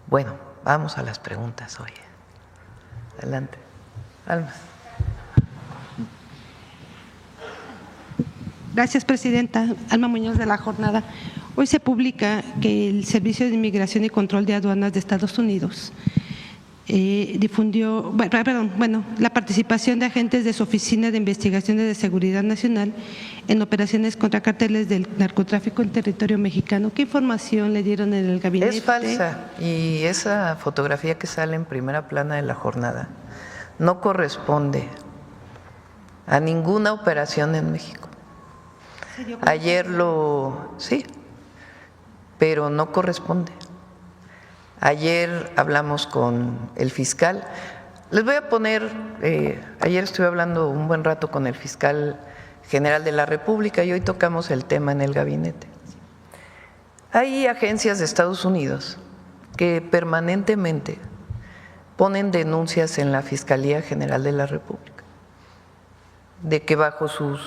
Bueno, vamos a las preguntas hoy. Adelante. Alma. Gracias, presidenta. Alma Muñoz, de La Jornada. Hoy se publica que el Servicio de Inmigración y Control de Aduanas de Estados Unidos difundió, la participación de agentes de su Oficina de Investigaciones de Seguridad Nacional en operaciones contra cárteles del narcotráfico en territorio mexicano. ¿Qué información le dieron en el gabinete? Es falsa, y esa fotografía que sale en primera plana de La Jornada no corresponde a ninguna operación en México. Ayer sí, pero no corresponde. Ayer hablamos con el fiscal. Les voy a poner, ayer estuve hablando un buen rato con el fiscal general de la República y hoy tocamos el tema en el gabinete. Hay agencias de Estados Unidos que permanentemente ponen denuncias en la Fiscalía General de la República de que bajo su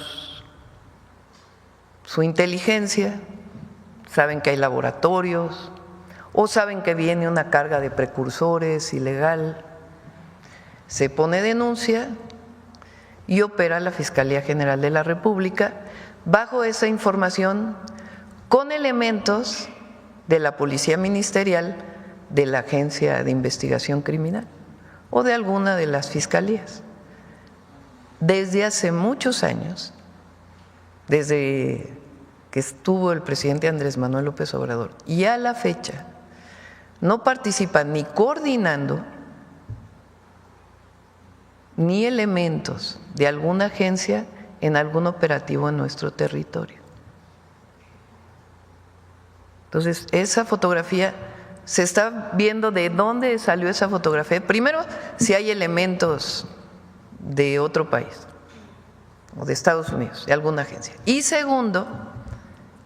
inteligencia saben que hay laboratorios o saben que viene una carga de precursores ilegal. Se pone denuncia y opera la Fiscalía General de la República bajo esa información con elementos de la Policía Ministerial, de la Agencia de Investigación Criminal o de alguna de las fiscalías. Desde hace muchos años, desde que estuvo el presidente Andrés Manuel López Obrador y a la fecha, no participan ni coordinando ni elementos de alguna agencia en algún operativo en nuestro territorio. Entonces, esa fotografía, se está viendo de dónde salió esa fotografía. Primero, si hay elementos de otro país o de Estados Unidos, de alguna agencia. Y segundo,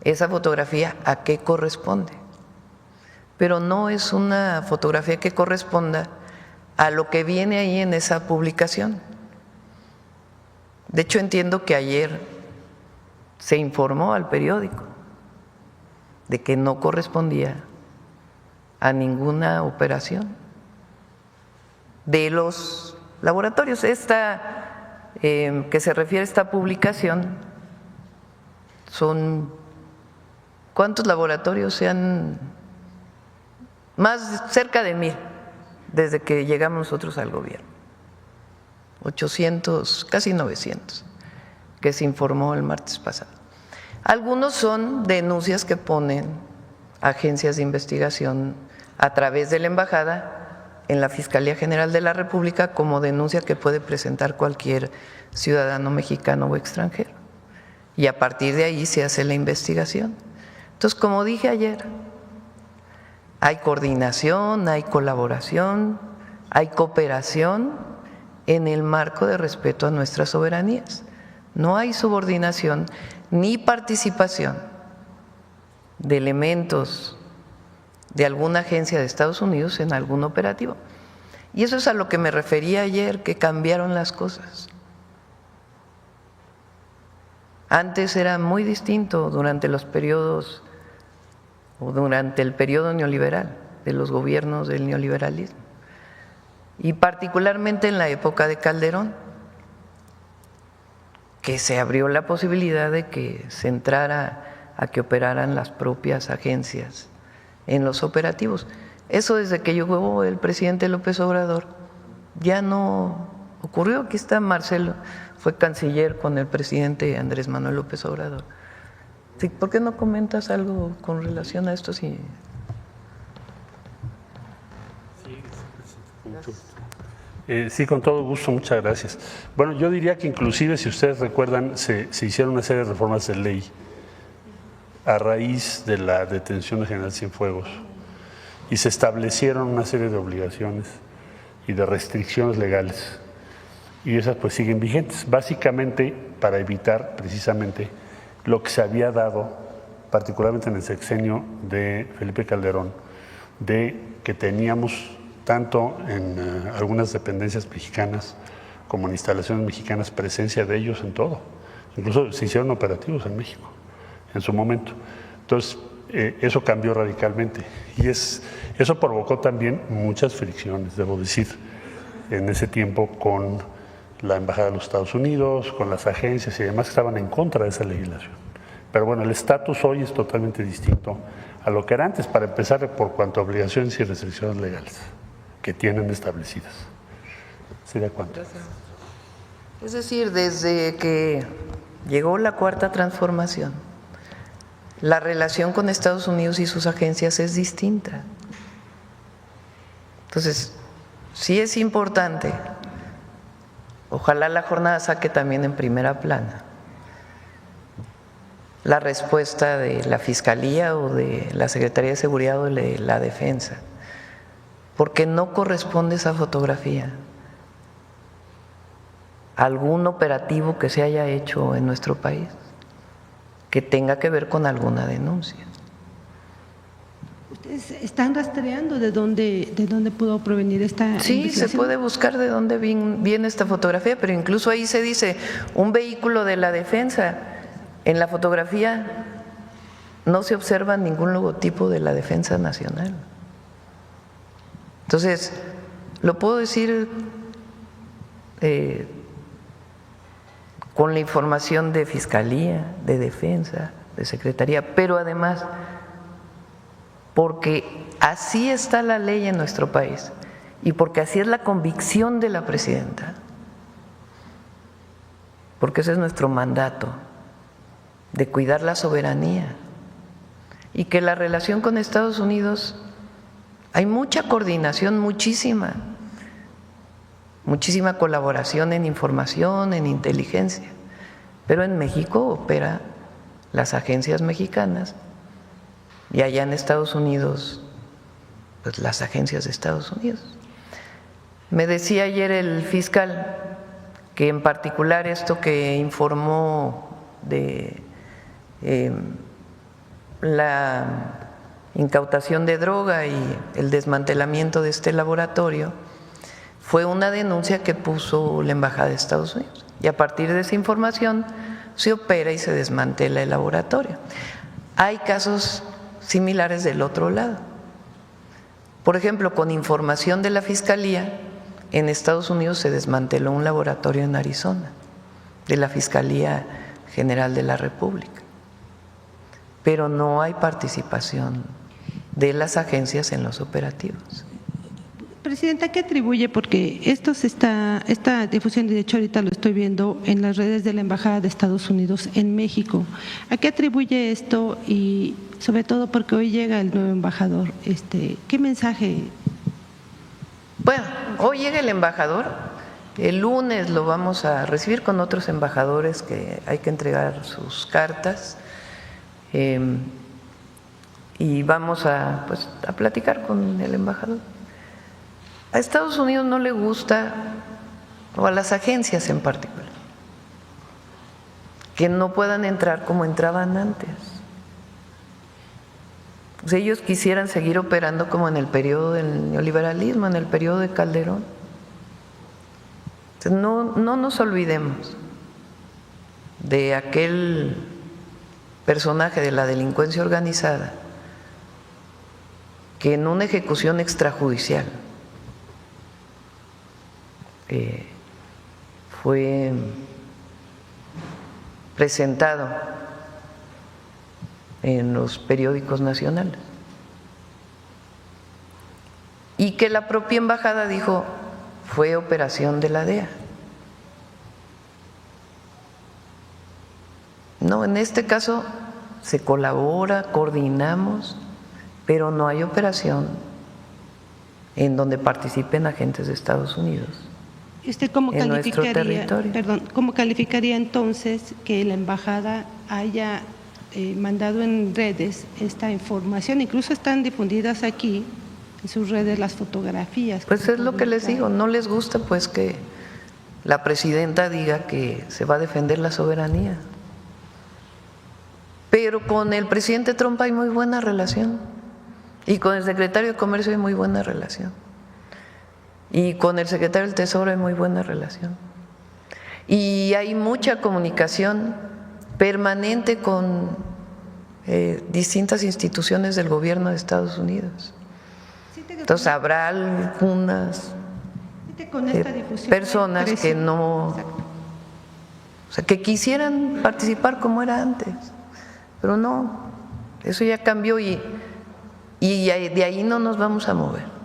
esa fotografía a qué corresponde. Pero no es una fotografía que corresponda a lo que viene ahí en esa publicación. De hecho, entiendo que ayer se informó al periódico de que no correspondía a ninguna operación de los laboratorios. Esta que se refiere a esta publicación son ¿cuántos laboratorios se han? Más cerca de 1000 desde que llegamos nosotros al gobierno, 800, casi 900, que se informó el martes pasado. Algunos son denuncias que ponen agencias de investigación a través de la embajada en la Fiscalía General de la República como denuncia que puede presentar cualquier ciudadano mexicano o extranjero. Y a partir de ahí se hace la investigación. Entonces, como dije ayer, hay coordinación, hay colaboración, hay cooperación en el marco de respeto a nuestras soberanías. No hay subordinación ni participación de elementos de alguna agencia de Estados Unidos en algún operativo. Y eso es a lo que me refería ayer, que cambiaron las cosas. Antes era muy distinto durante los periodos o durante el periodo neoliberal, de los gobiernos del neoliberalismo, y particularmente en la época de Calderón, que se abrió la posibilidad de que se entrara a que operaran las propias agencias en los operativos. Eso desde que llegó el presidente López Obrador ya no ocurrió. Aquí está Marcelo, fue canciller con el presidente Andrés Manuel López Obrador. Sí, ¿por qué no comentas algo con relación a esto? Sí. Sí, con todo gusto, muchas gracias. Bueno, yo diría que inclusive, si ustedes recuerdan, se hicieron una serie de reformas de ley a raíz de la detención de General Cienfuegos y se establecieron una serie de obligaciones y de restricciones legales y esas pues siguen vigentes, básicamente para evitar precisamente lo que se había dado, particularmente en el sexenio de Felipe Calderón, de que teníamos tanto en algunas dependencias mexicanas como en instalaciones mexicanas presencia de ellos en todo. Incluso se hicieron operativos en México en su momento. Entonces, eso cambió radicalmente. Y eso provocó también muchas fricciones, debo decir, en ese tiempo con la Embajada de los Estados Unidos, con las agencias y demás que estaban en contra de esa legislación. Pero bueno, el estatus hoy es totalmente distinto a lo que era antes, para empezar por cuanto a obligaciones y restricciones legales que tienen establecidas. ¿Sería cuánto? Es decir, desde que llegó la Cuarta Transformación, la relación con Estados Unidos y sus agencias es distinta. Entonces, sí es importante, ojalá la jornada saque también en primera plana la respuesta de la Fiscalía o de la Secretaría de Seguridad o de la Defensa, porque no corresponde esa fotografía a algún operativo que se haya hecho en nuestro país que tenga que ver con alguna denuncia. ¿Ustedes están rastreando de dónde pudo provenir esta Sí, investigación? se puede buscar de dónde viene esta fotografía, pero incluso ahí se dice un vehículo de la Defensa. En la fotografía no se observa ningún logotipo de la Defensa Nacional. Entonces, lo puedo decir con la información de Fiscalía, de Defensa, de Secretaría, pero además porque así está la ley en nuestro país y porque así es la convicción de la presidenta, porque ese es nuestro mandato, de cuidar la soberanía, y que la relación con Estados Unidos hay mucha coordinación, muchísima colaboración en información, en inteligencia, pero en México opera las agencias mexicanas y allá en Estados Unidos pues las agencias de Estados Unidos. Me decía ayer el fiscal que en particular esto que informó de la incautación de droga y el desmantelamiento de este laboratorio fue una denuncia que puso la Embajada de Estados Unidos, y a partir de esa información se opera y se desmantela el laboratorio. Hay casos similares del otro lado. Por ejemplo, con información de la Fiscalía, en Estados Unidos se desmanteló un laboratorio en Arizona, de la Fiscalía General de la República, pero no hay participación de las agencias en los operativos. Presidenta, ¿qué atribuye? Porque esta difusión, de hecho ahorita lo estoy viendo en las redes de la Embajada de Estados Unidos en México. ¿A qué atribuye esto? Y sobre todo porque hoy llega el nuevo embajador. ¿Qué mensaje? Bueno, hoy llega el embajador, el lunes lo vamos a recibir con otros embajadores que hay que entregar sus cartas, y vamos a platicar con el embajador. A Estados Unidos no le gusta, o a las agencias en particular, que no puedan entrar como entraban antes. O sea, ellos quisieran seguir operando como en el periodo del neoliberalismo, en el periodo de Calderón. Entonces, no nos olvidemos de aquel personaje de la delincuencia organizada que en una ejecución extrajudicial fue presentado en los periódicos nacionales y que la propia embajada dijo fue operación de la DEA. No, en este caso se colabora, coordinamos, pero no hay operación en donde participen agentes de Estados Unidos. ¿Y usted cómo calificaría entonces que la embajada haya mandado en redes esta información? Incluso están difundidas aquí en sus redes las fotografías. Pues es lo que les digo, no les gusta pues que la presidenta diga que se va a defender la soberanía. Pero con el presidente Trump hay muy buena relación y con el secretario de Comercio hay muy buena relación. Y con el secretario del Tesoro hay muy buena relación. Y hay mucha comunicación permanente con distintas instituciones del gobierno de Estados Unidos. Entonces habrá algunas personas que no, o sea, que quisieran participar como era antes, pero no, eso ya cambió y de ahí no nos vamos a mover.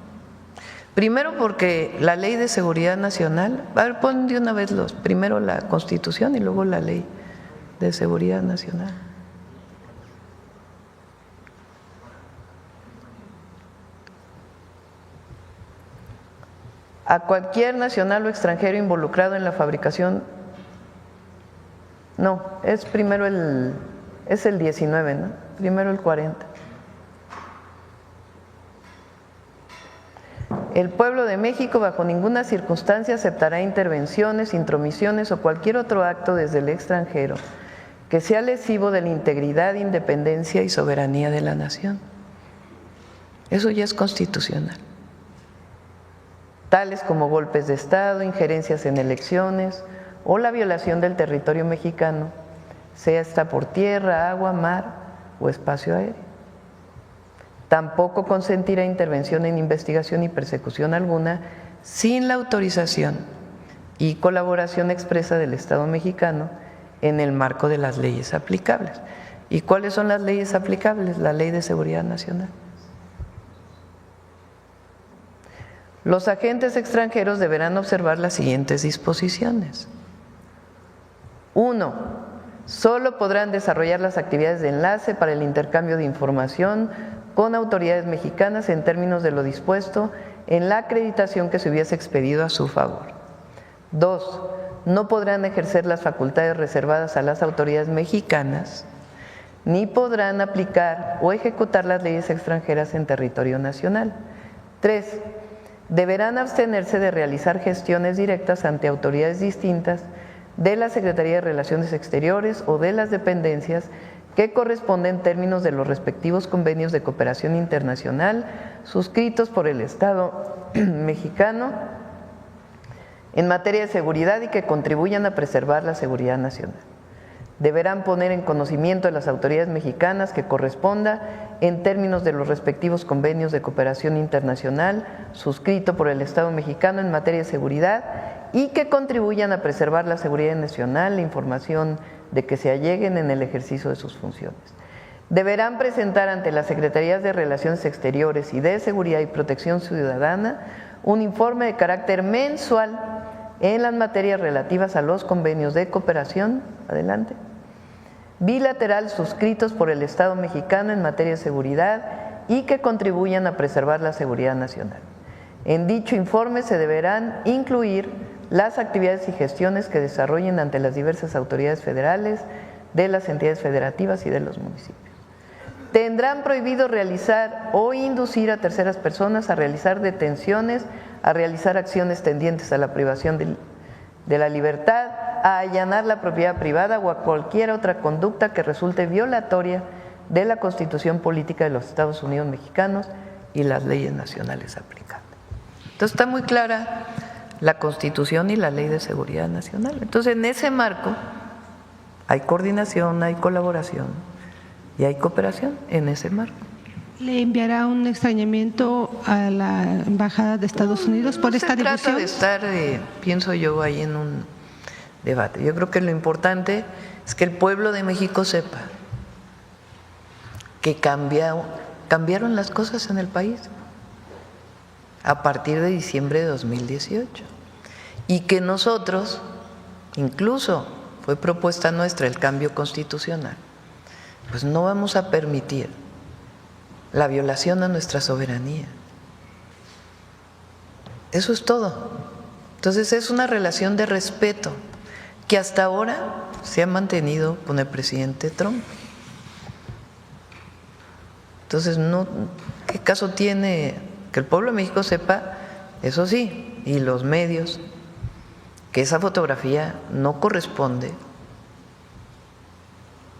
Primero porque la Ley de Seguridad Nacional, a ver, pon de una vez primero la Constitución y luego la Ley de Seguridad Nacional. A cualquier nacional o extranjero involucrado en la fabricación, no, es primero es el 19, ¿no? Primero el 40. El pueblo de México bajo ninguna circunstancia aceptará intervenciones, intromisiones o cualquier otro acto desde el extranjero que sea lesivo de la integridad, independencia y soberanía de la nación. Eso ya es constitucional. Tales como golpes de Estado, injerencias en elecciones o la violación del territorio mexicano, sea esta por tierra, agua, mar o espacio aéreo. Tampoco consentirá intervención en investigación y persecución alguna sin la autorización y colaboración expresa del Estado mexicano en el marco de las leyes aplicables. ¿Y cuáles son las leyes aplicables? La Ley de Seguridad Nacional. Los agentes extranjeros deberán observar las siguientes disposiciones. 1. Solo podrán desarrollar las actividades de enlace para el intercambio de información con autoridades mexicanas en términos de lo dispuesto en la acreditación que se hubiese expedido a su favor. 2. No podrán ejercer las facultades reservadas a las autoridades mexicanas, ni podrán aplicar o ejecutar las leyes extranjeras en territorio nacional. 3. Deberán abstenerse de realizar gestiones directas ante autoridades distintas de la Secretaría de Relaciones Exteriores o de las dependencias que corresponden en términos de los respectivos convenios de cooperación internacional suscritos por el Estado mexicano en materia de seguridad y que contribuyan a preservar la seguridad nacional. Deberán poner en conocimiento de las autoridades mexicanas que corresponda en términos de los respectivos convenios de cooperación internacional suscrito por el Estado mexicano en materia de seguridad y que contribuyan a preservar la seguridad nacional, la información de que se alleguen en el ejercicio de sus funciones. Deberán presentar ante las Secretarías de Relaciones Exteriores y de Seguridad y Protección Ciudadana un informe de carácter mensual en las materias relativas a los convenios de cooperación, adelante, bilateral suscritos por el Estado mexicano en materia de seguridad y que contribuyan a preservar la seguridad nacional. En dicho informe se deberán incluir las actividades y gestiones que desarrollen ante las diversas autoridades federales, de las entidades federativas y de los municipios. Tendrán prohibido realizar o inducir a terceras personas a realizar detenciones, a realizar acciones tendientes a la privación de la libertad, a allanar la propiedad privada o a cualquier otra conducta que resulte violatoria de la Constitución Política de los Estados Unidos Mexicanos y las leyes nacionales aplicables. Entonces está muy clara la Constitución y la Ley de Seguridad Nacional. Entonces en ese marco hay coordinación, hay colaboración y hay cooperación en ese marco. ¿Le enviará un extrañamiento a la Embajada de Estados Unidos por esta difusión? No se trata de estar, pienso yo, ahí en un debate. Yo creo que lo importante es que el pueblo de México sepa que cambiaron las cosas en el país a partir de diciembre de 2018 y que nosotros, incluso fue propuesta nuestra el cambio constitucional, pues no vamos a permitir la violación a nuestra soberanía. Eso es todo. Entonces es una relación de respeto que hasta ahora se ha mantenido con el presidente Trump. Entonces, ¿qué caso tiene que el pueblo de México sepa, eso sí, y los medios, que esa fotografía no corresponde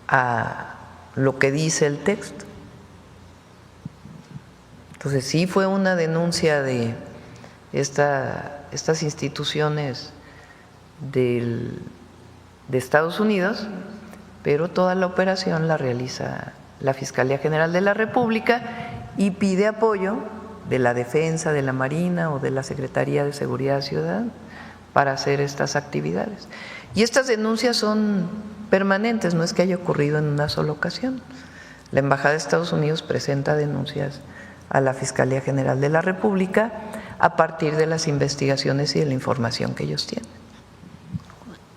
a lo que dice el texto? Entonces sí fue una denuncia de estas instituciones de Estados Unidos, pero toda la operación la realiza la Fiscalía General de la República y pide apoyo de la Defensa, de la Marina o de la Secretaría de Seguridad Ciudadana para hacer estas actividades. Y estas denuncias son permanentes, no es que haya ocurrido en una sola ocasión. La Embajada de Estados Unidos presenta denuncias a la Fiscalía General de la República a partir de las investigaciones y de la información que ellos tienen.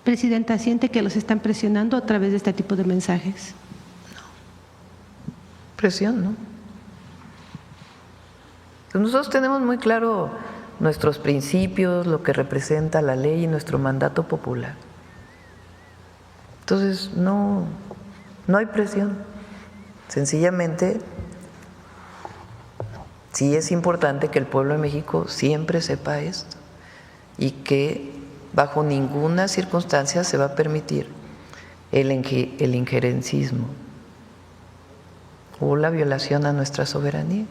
Presidenta, ¿siente que los están presionando a través de este tipo de mensajes? Presión, ¿no? Pues nosotros tenemos muy claro nuestros principios, lo que representa la ley y nuestro mandato popular. Entonces, no hay presión. Sencillamente, sí es importante que el pueblo de México siempre sepa esto y que bajo ninguna circunstancia se va a permitir el injerencismo o la violación a nuestra soberanía.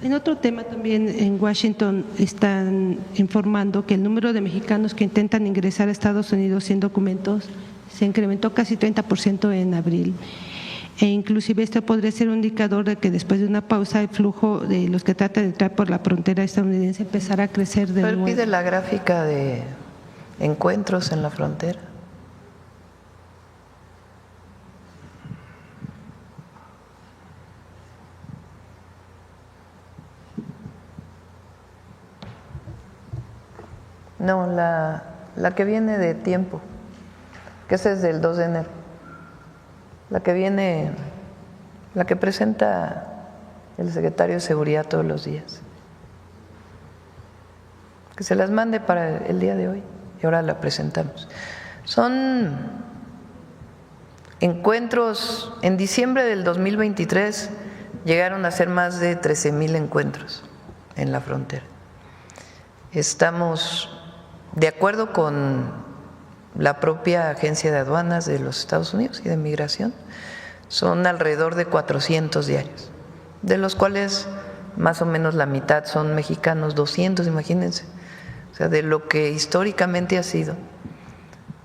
En otro tema también en Washington están informando que el número de mexicanos que intentan ingresar a Estados Unidos sin documentos se incrementó casi 30% en abril. E inclusive esto podría ser un indicador de que después de una pausa el flujo de los que tratan de entrar por la frontera estadounidense empezará a crecer de nuevo. Pide la gráfica de encuentros en la frontera. No, la que viene de tiempo, que esa es del 2 de enero. La que viene, la que presenta el secretario de Seguridad todos los días. Que se las mande para el día de hoy y ahora la presentamos. Son encuentros, en diciembre del 2023 llegaron a ser más de 13,000 encuentros en la frontera. Estamos de acuerdo con la propia Agencia de Aduanas de los Estados Unidos y de Migración, son alrededor de 400 diarios, de los cuales más o menos la mitad son mexicanos, 200, imagínense. O sea, de lo que históricamente ha sido,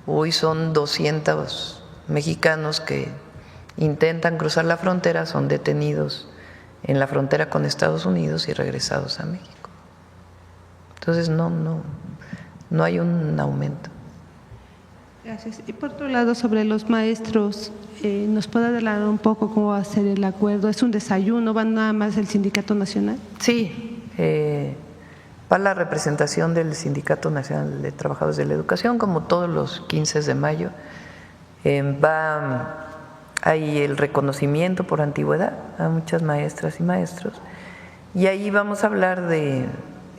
hoy son 200 mexicanos que intentan cruzar la frontera, son detenidos en la frontera con Estados Unidos y regresados a México. Entonces no hay un aumento. Gracias. Y por otro lado, sobre los maestros, ¿nos puede adelantar un poco cómo va a ser el acuerdo? ¿Es un desayuno? ¿Van nada más el Sindicato Nacional? Sí, va la representación del Sindicato Nacional de Trabajadores de la Educación, como todos los 15 de mayo. Hay el reconocimiento por antigüedad a muchas maestras y maestros, y ahí vamos a hablar de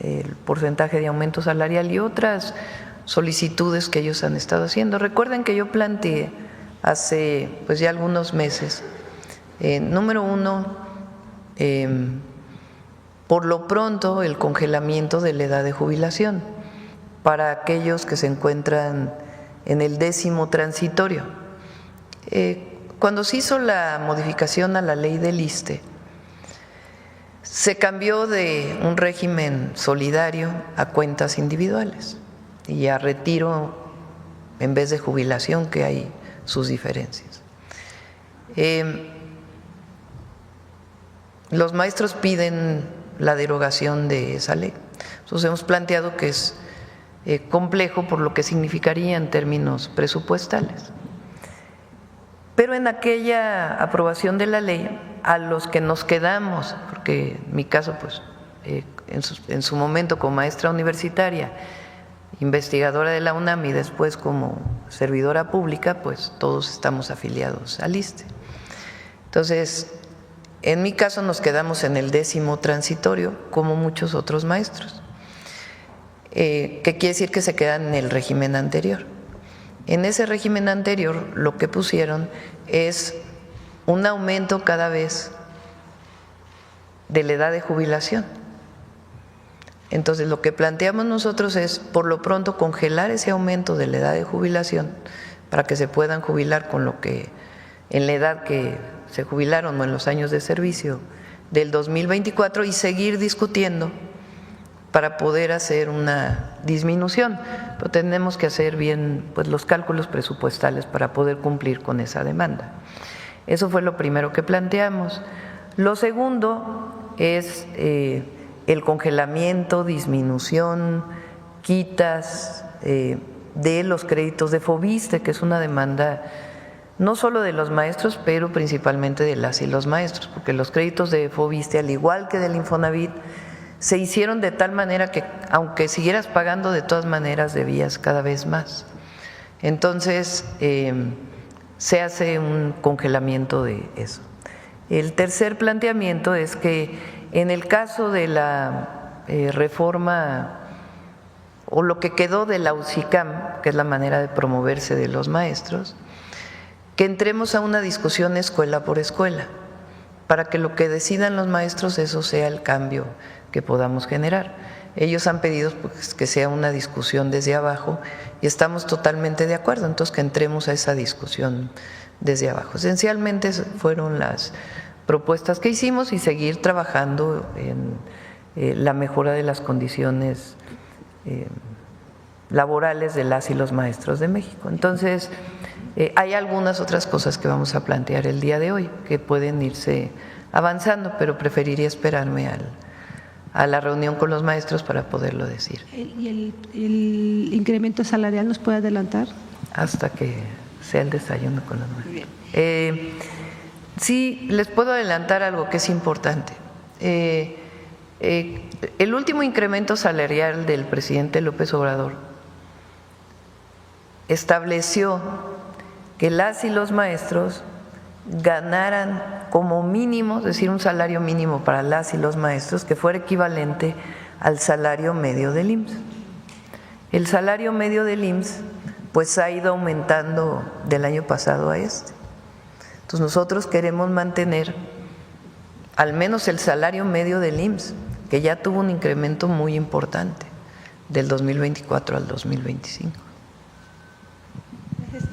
el porcentaje de aumento salarial y otras solicitudes que ellos han estado haciendo. Recuerden que yo planteé hace pues ya algunos meses, número uno, por lo pronto el congelamiento de la edad de jubilación para aquellos que se encuentran en el 10º transitorio. Cuando se hizo la modificación a la ley del ISSSTE, se cambió de un régimen solidario a cuentas individuales y a retiro en vez de jubilación, que hay sus diferencias. Los maestros piden la derogación de esa ley. Entonces hemos planteado que es complejo por lo que significaría en términos presupuestales. Pero en aquella aprobación de la ley, a los que nos quedamos, porque en mi caso, pues, en su momento como maestra universitaria, investigadora de la UNAM y después como servidora pública, pues todos estamos afiliados al ISSSTE. Entonces, en mi caso nos quedamos en el 10º transitorio, como muchos otros maestros, que quiere decir que se quedan en el régimen anterior. En ese régimen anterior lo que pusieron es un aumento cada vez de la edad de jubilación. Entonces lo que planteamos nosotros es por lo pronto congelar ese aumento de la edad de jubilación para que se puedan jubilar con lo que en la edad que se jubilaron o en los años de servicio del 2024 y seguir discutiendo para poder hacer una disminución, pero tenemos que hacer bien pues, los cálculos presupuestales para poder cumplir con esa demanda. Eso fue lo primero que planteamos. Lo segundo es el congelamiento, disminución, quitas de los créditos de Foviste, que es una demanda no solo de los maestros, pero principalmente de las y los maestros, porque los créditos de Foviste, al igual que del Infonavit, se hicieron de tal manera que aunque siguieras pagando, de todas maneras debías cada vez más. Entonces, se hace un congelamiento de eso. El tercer planteamiento es que en el caso de la reforma o lo que quedó de la UCICAM, que es la manera de promoverse de los maestros, que entremos a una discusión escuela por escuela, para que lo que decidan los maestros, eso sea el cambio que podamos generar. Ellos han pedido pues, que sea una discusión desde abajo y estamos totalmente de acuerdo, entonces que entremos a esa discusión desde abajo. Esencialmente fueron las propuestas que hicimos y seguir trabajando en la mejora de las condiciones laborales de las y los maestros de México. Entonces, hay algunas otras cosas que vamos a plantear el día de hoy que pueden irse avanzando, pero preferiría esperarme a la reunión con los maestros para poderlo decir. ¿Y el incremento salarial nos puede adelantar? Hasta que sea el desayuno con los maestros. Sí, les puedo adelantar algo que es importante. El último incremento salarial del presidente López Obrador estableció que las y los maestros ganaran como mínimo, es decir, un salario mínimo para las y los maestros que fuera equivalente al salario medio del IMSS. El salario medio del IMSS pues ha ido aumentando del año pasado a este. Entonces nosotros queremos mantener al menos el salario medio del IMSS, que ya tuvo un incremento muy importante del 2024 al 2025.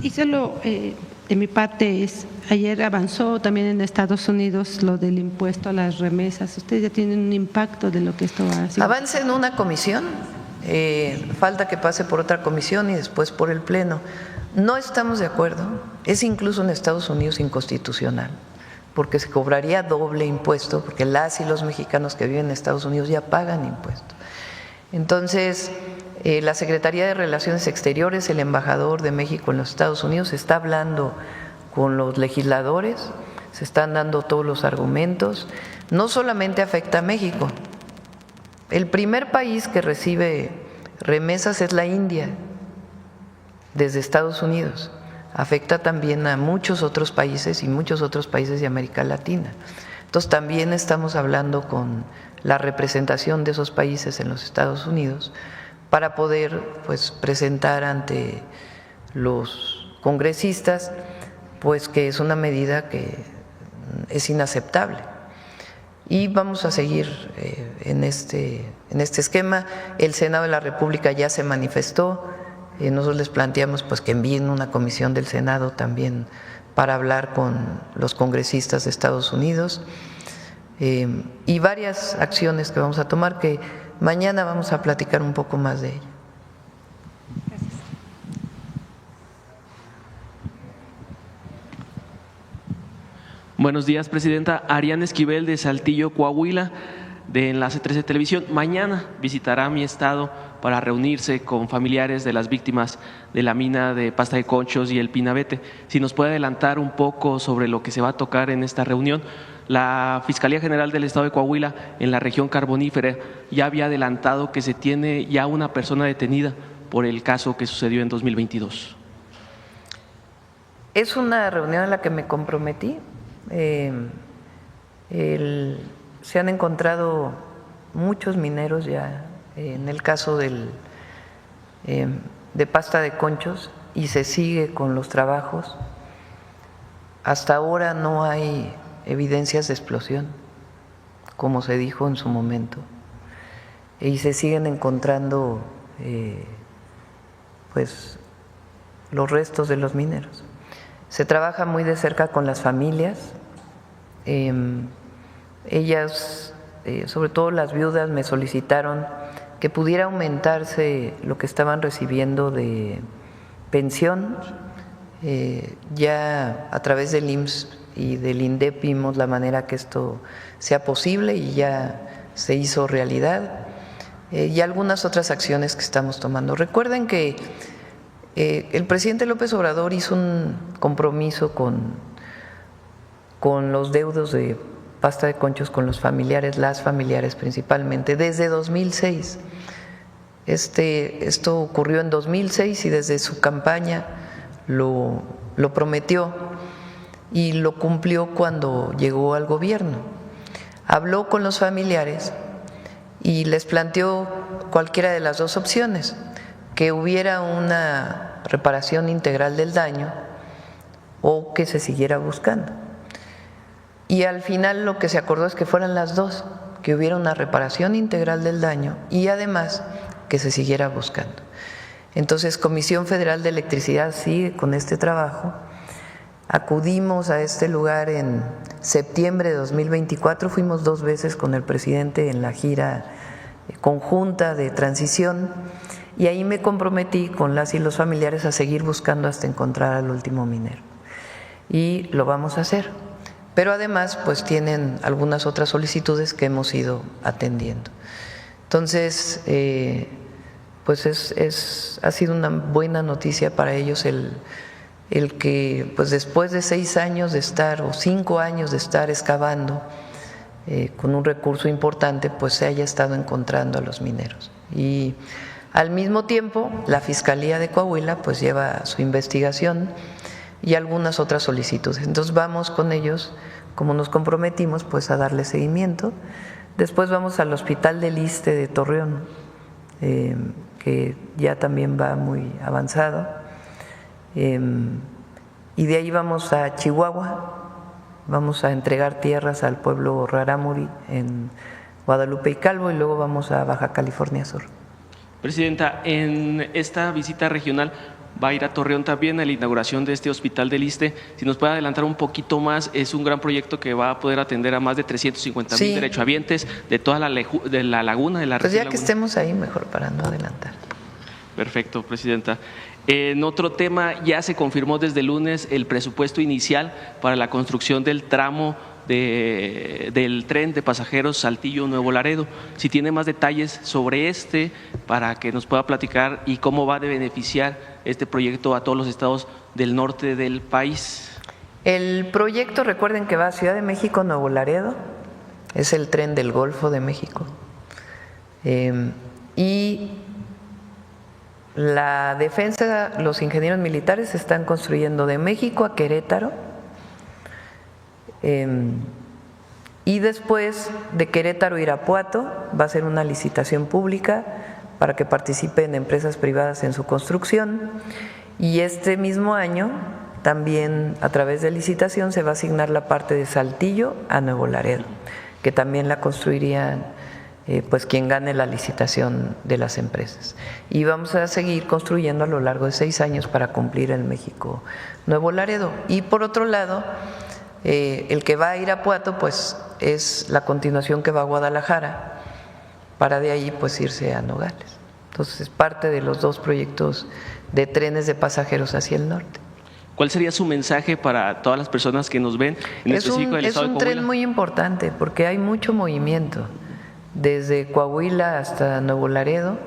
Y solo de mi parte ayer avanzó también en Estados Unidos lo del impuesto a las remesas. ¿Ustedes ya tienen un impacto de lo que esto va a hacer? Avance en una comisión, falta que pase por otra comisión y después por el Pleno. No estamos de acuerdo, es incluso en Estados Unidos inconstitucional, porque se cobraría doble impuesto, porque las y los mexicanos que viven en Estados Unidos ya pagan impuesto. Entonces, la Secretaría de Relaciones Exteriores, el embajador de México en los Estados Unidos, está hablando con los legisladores, se están dando todos los argumentos. No solamente afecta a México, el primer país que recibe remesas es la India, desde Estados Unidos. Afecta también a muchos otros países y muchos otros países de América Latina. Entonces también estamos hablando con la representación de esos países en los Estados Unidos para poder pues presentar ante los congresistas pues que es una medida que es inaceptable. Y vamos a seguir en este esquema. El Senado de la República ya se manifestó. Nosotros les planteamos pues que envíen una comisión del Senado también para hablar con los congresistas de Estados Unidos y varias acciones que vamos a tomar que mañana vamos a platicar un poco más de ello. Gracias. Buenos días, Presidenta. Arián Esquivel de Saltillo, Coahuila, de Enlace 13 Televisión. Mañana visitará mi estado para reunirse con familiares de las víctimas de la mina de Pasta de Conchos y el Pinabete. Si nos puede adelantar un poco sobre lo que se va a tocar en esta reunión. La Fiscalía General del Estado de Coahuila en la región carbonífera ya había adelantado que se tiene ya una persona detenida por el caso que sucedió en 2022. Es una reunión en la que me comprometí. Se han encontrado muchos mineros ya en el caso de Pasta de Conchos y se sigue con los trabajos. Hasta ahora no hay evidencias de explosión, como se dijo en su momento, y se siguen encontrando pues los restos de los mineros. Se trabaja muy de cerca con las familias. Ellas, sobre todo las viudas, me solicitaron que pudiera aumentarse lo que estaban recibiendo de pensión. Ya a través del IMSS y del INDEP vimos la manera que esto sea posible y ya se hizo realidad, y algunas otras acciones que estamos tomando. Recuerden que el presidente López Obrador hizo un compromiso con los deudos de pasta de conchos, con los familiares, las familiares principalmente, desde 2006. Esto ocurrió en 2006 y desde su campaña lo prometió y lo cumplió cuando llegó al gobierno. Habló con los familiares y les planteó cualquiera de las dos opciones, que hubiera una reparación integral del daño o que se siguiera buscando. Y al final lo que se acordó es que fueran las dos, que hubiera una reparación integral del daño y además que se siguiera buscando. Entonces, Comisión Federal de Electricidad sigue con este trabajo. Acudimos a este lugar en septiembre de 2024, fuimos 2 veces con el presidente en la gira conjunta de transición y ahí me comprometí con las y los familiares a seguir buscando hasta encontrar al último minero. Y lo vamos a hacer. Pero además, pues tienen algunas otras solicitudes que hemos ido atendiendo. Entonces, pues ha sido una buena noticia para ellos el que pues después de 6 años de estar o 5 años de estar excavando con un recurso importante, pues se haya estado encontrando a los mineros. Y al mismo tiempo la Fiscalía de Coahuila pues lleva su investigación y algunas otras solicitudes. Entonces vamos con ellos, como nos comprometimos, pues a darle seguimiento. Después vamos al Hospital del Iste de Torreón, que ya también va muy avanzado. Y de ahí vamos a Chihuahua, vamos a entregar tierras al pueblo Rarámuri en Guadalupe y Calvo y luego vamos a Baja California Sur. Presidenta, en esta visita regional va a ir a Torreón también a la inauguración de este Hospital del Iste. Si nos puede adelantar un poquito más, es un gran proyecto que va a poder atender a más de 350,000 derechohabientes de toda la laguna, de la región. Pues ya que estemos ahí, mejor para no adelantar. Perfecto, Presidenta. En otro tema, ya se confirmó desde el lunes el presupuesto inicial para la construcción del tramo del tren de pasajeros Saltillo-Nuevo Laredo. Si tiene más detalles sobre para que nos pueda platicar y cómo va a beneficiar este proyecto a todos los estados del norte del país. El proyecto, recuerden que va a Ciudad de México, Nuevo Laredo, es el tren del Golfo de México. Y la defensa, los ingenieros militares están construyendo de México a Querétaro, y después de Querétaro a Irapuato va a ser una licitación pública para que participen empresas privadas en su construcción, y este mismo año también a través de licitación se va a asignar la parte de Saltillo a Nuevo Laredo, que también la construirían pues quien gane la licitación de las empresas. Y vamos a seguir construyendo a lo largo de 6 años para cumplir el México Nuevo Laredo. Y por otro lado, el que va a Irapuato pues es la continuación que va a Guadalajara, para de ahí pues irse a Nogales. Entonces es parte de los 2 proyectos de trenes de pasajeros hacia el norte. ¿Cuál sería su mensaje para todas las personas que nos ven en específico del estado de Coahuila? Es un tren muy importante porque hay mucho movimiento desde Coahuila hasta Nuevo Laredo,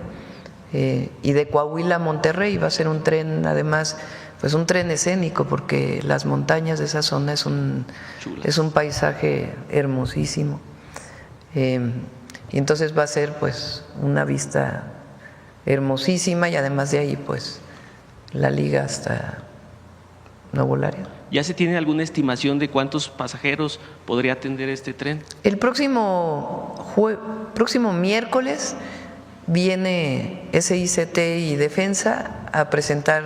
y de Coahuila a Monterrey. Va a ser un tren, además, pues un tren escénico, porque las montañas de esa zona es un paisaje hermosísimo, y entonces va a ser pues una vista hermosísima, y además de ahí pues la liga hasta Nuevo Laredo. ¿Ya se tiene alguna estimación de cuántos pasajeros podría atender este tren? El próximo miércoles viene SICT y Defensa a presentar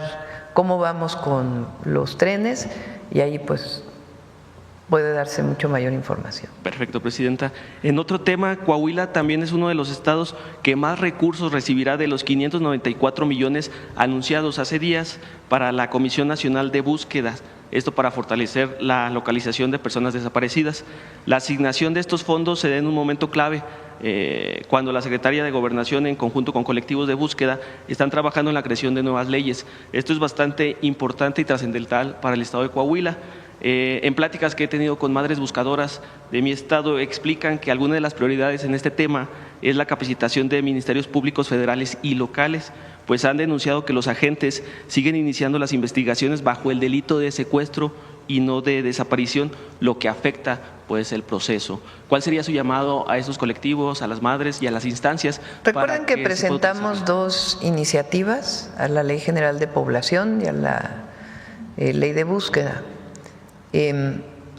cómo vamos con los trenes, y ahí pues puede darse mucho mayor información. Perfecto, Presidenta. En otro tema, Coahuila también es uno de los estados que más recursos recibirá de los 594 millones anunciados hace días para la Comisión Nacional de Búsqueda esto para fortalecer la localización de personas desaparecidas. La asignación de estos fondos se da en un momento clave, cuando la Secretaría de Gobernación, en conjunto con colectivos de búsqueda, están trabajando en la creación de nuevas leyes. Esto es bastante importante y trascendental para el estado de Coahuila. En pláticas que he tenido con madres buscadoras de mi estado, explican que alguna de las prioridades en este tema es la capacitación de ministerios públicos federales y locales, pues han denunciado que los agentes siguen iniciando las investigaciones bajo el delito de secuestro y no de desaparición, lo que afecta pues el proceso. ¿Cuál sería su llamado a estos colectivos, a las madres y a las instancias? Recuerden que presentamos dos iniciativas, a la Ley General de Población y a la Ley de Búsqueda.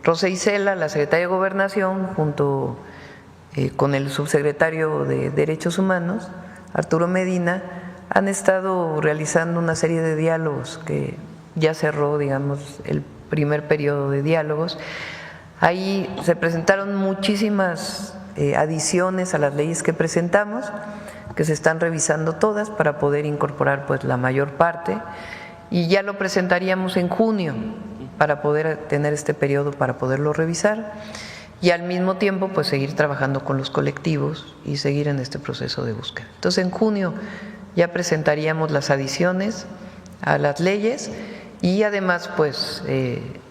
Rosa Isela, la secretaria de Gobernación, junto con el subsecretario de Derechos Humanos, Arturo Medina, han estado realizando una serie de diálogos que ya cerró, digamos, el primer periodo de diálogos. Ahí se presentaron muchísimas adiciones a las leyes que presentamos, que se están revisando todas para poder incorporar pues la mayor parte, y ya lo presentaríamos en junio para poder tener este periodo para poderlo revisar y al mismo tiempo pues seguir trabajando con los colectivos y seguir en este proceso de búsqueda. Entonces en junio ya presentaríamos las adiciones a las leyes y además pues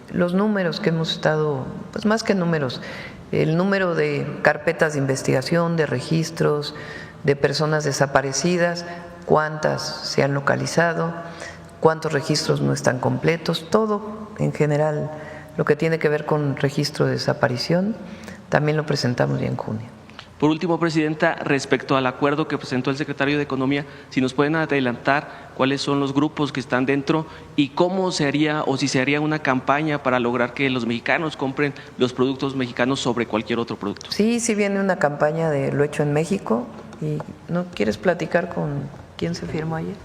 los números que hemos estado, pues más que números, el número de carpetas de investigación, de registros, de personas desaparecidas, cuántas se han localizado, cuántos registros no están completos, todo en general lo que tiene que ver con registro de desaparición, también lo presentamos ya en junio. Por último, Presidenta, respecto al acuerdo que presentó el secretario de Economía, si nos pueden adelantar cuáles son los grupos que están dentro y cómo se haría o si se haría una campaña para lograr que los mexicanos compren los productos mexicanos sobre cualquier otro producto. Sí, sí viene una campaña de lo hecho en México. ¿Y no quieres platicar con quién se firmó ayer?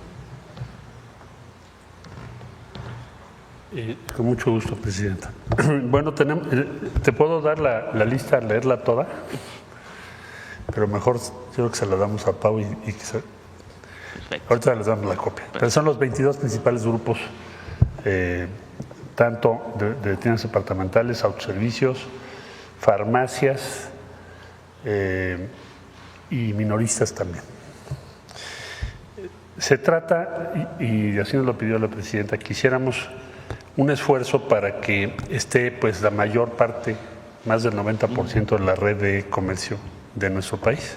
Con mucho gusto, Presidenta. Bueno, te puedo dar la lista, leerla toda, pero mejor yo creo que se la damos a Pau ahorita les damos la copia. Pero son los 22 principales grupos, tanto de tiendas departamentales, autoservicios, farmacias y minoristas también. Se trata, y así nos lo pidió la Presidenta, que hiciéramos un esfuerzo para que esté pues la mayor parte, más del 90% de la red de comercio de nuestro país.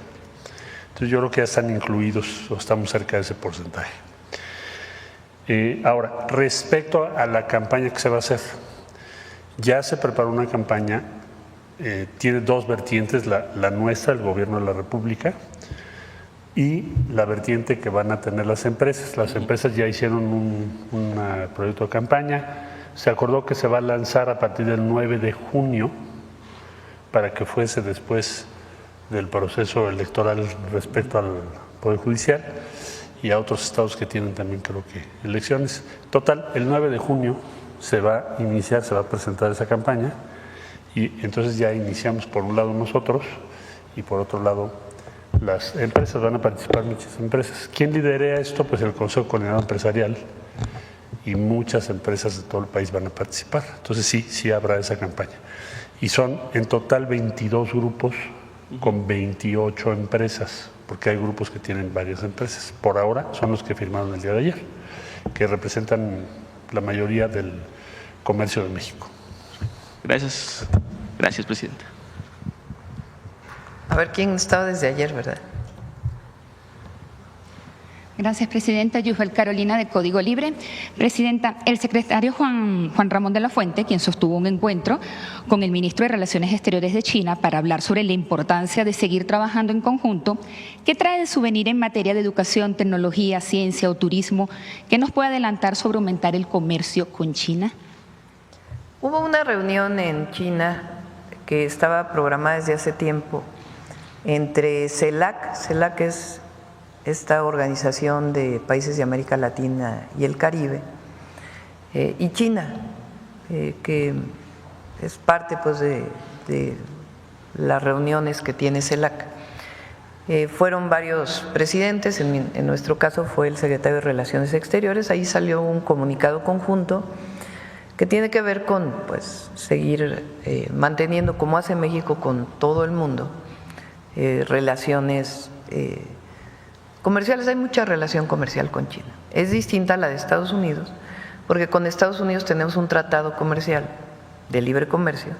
Entonces yo creo que ya están incluidos o estamos cerca de ese porcentaje. Ahora, respecto a la campaña que se va a hacer, ya se preparó una campaña, tiene dos vertientes, la nuestra, el Gobierno de la República, y la vertiente que van a tener las empresas. Las empresas ya hicieron un proyecto de campaña, se acordó que se va a lanzar a partir del 9 de junio para que fuese después del proceso electoral respecto al Poder Judicial y a otros estados que tienen también creo que elecciones. Total, el 9 de junio se va a iniciar, se va a presentar esa campaña y entonces ya iniciamos por un lado nosotros y por otro lado las empresas, van a participar muchas empresas. ¿Quién lidera esto? Pues el Consejo Coordinador Empresarial y muchas empresas de todo el país van a participar. Entonces sí habrá esa campaña. Y son en total 22 grupos con 28 empresas, porque hay grupos que tienen varias empresas. Por ahora son los que firmaron el día de ayer, que representan la mayoría del comercio de México. Gracias. Gracias, Presidenta. A ver, ¿quién estaba desde ayer, verdad? Gracias, Presidenta. Yusbel Carolina, de Código Libre. Presidenta, el secretario Juan Ramón de la Fuente, quien sostuvo un encuentro con el ministro de Relaciones Exteriores de China para hablar sobre la importancia de seguir trabajando en conjunto, ¿qué trae de souvenir en materia de educación, tecnología, ciencia o turismo? ¿Qué nos puede adelantar sobre aumentar el comercio con China? Hubo una reunión en China que estaba programada desde hace tiempo entre CELAC es esta organización de países de América Latina y el Caribe, y China, que es parte pues de las reuniones que tiene CELAC. Fueron varios presidentes, en nuestro caso fue el secretario de Relaciones Exteriores, ahí salió un comunicado conjunto que tiene que ver con pues, seguir manteniendo, como hace México con todo el mundo, relaciones comerciales. Hay mucha relación comercial con China. Es distinta a la de Estados Unidos, porque con Estados Unidos tenemos un tratado comercial de libre comercio.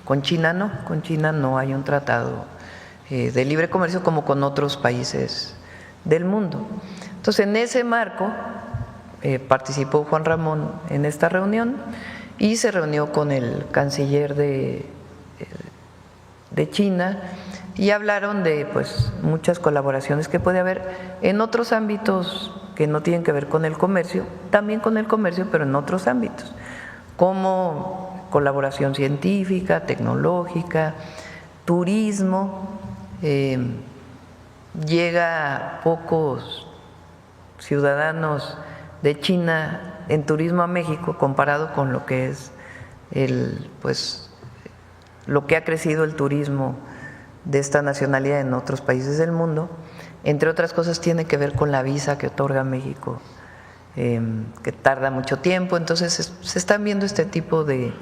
Con China no hay un tratado de libre comercio como con otros países del mundo. Entonces, en ese marco participó Juan Ramón en esta reunión y se reunió con el canciller de China y hablaron de pues, muchas colaboraciones que puede haber en otros ámbitos que no tienen que ver con el comercio, también con el comercio, pero en otros ámbitos, como colaboración científica, tecnológica, turismo. Llega pocos ciudadanos de China en turismo a México comparado con lo que es lo que ha crecido el turismo de esta nacionalidad en otros países del mundo. Entre otras cosas tiene que ver con la visa que otorga México, que tarda mucho tiempo. Entonces se están viendo este tipo de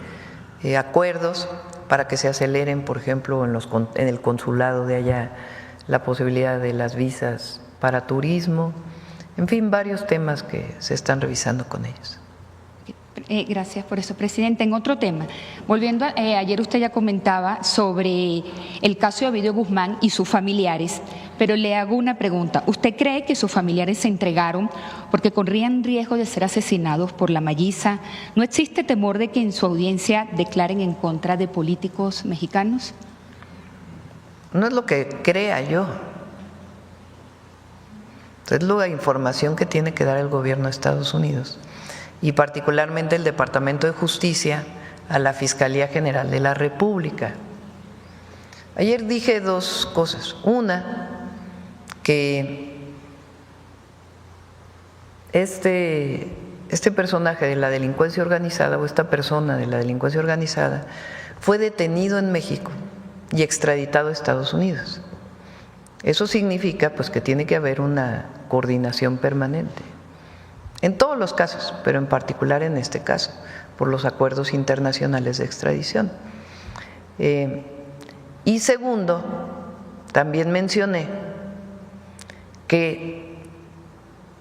acuerdos para que se aceleren, por ejemplo, en el consulado de allá, la posibilidad de las visas para turismo, en fin, varios temas que se están revisando con ellos. Gracias por eso, Presidenta. En otro tema, volviendo ayer usted ya comentaba sobre el caso de Ovidio Guzmán y sus familiares, pero le hago una pregunta. ¿Usted cree que sus familiares se entregaron porque corrían riesgo de ser asesinados por la Malliza? ¿No existe temor de que en su audiencia declaren en contra de políticos mexicanos? No es lo que crea yo. Es la información que tiene que dar el gobierno de Estados Unidos y particularmente el Departamento de Justicia a la Fiscalía General de la República. Ayer dije dos cosas. Una, que este personaje de la delincuencia organizada o esta persona de la delincuencia organizada fue detenido en México y extraditado a Estados Unidos. Eso significa pues que tiene que haber una coordinación permanente en todos los casos, pero en particular en este caso, por los acuerdos internacionales de extradición. Y segundo, también mencioné que,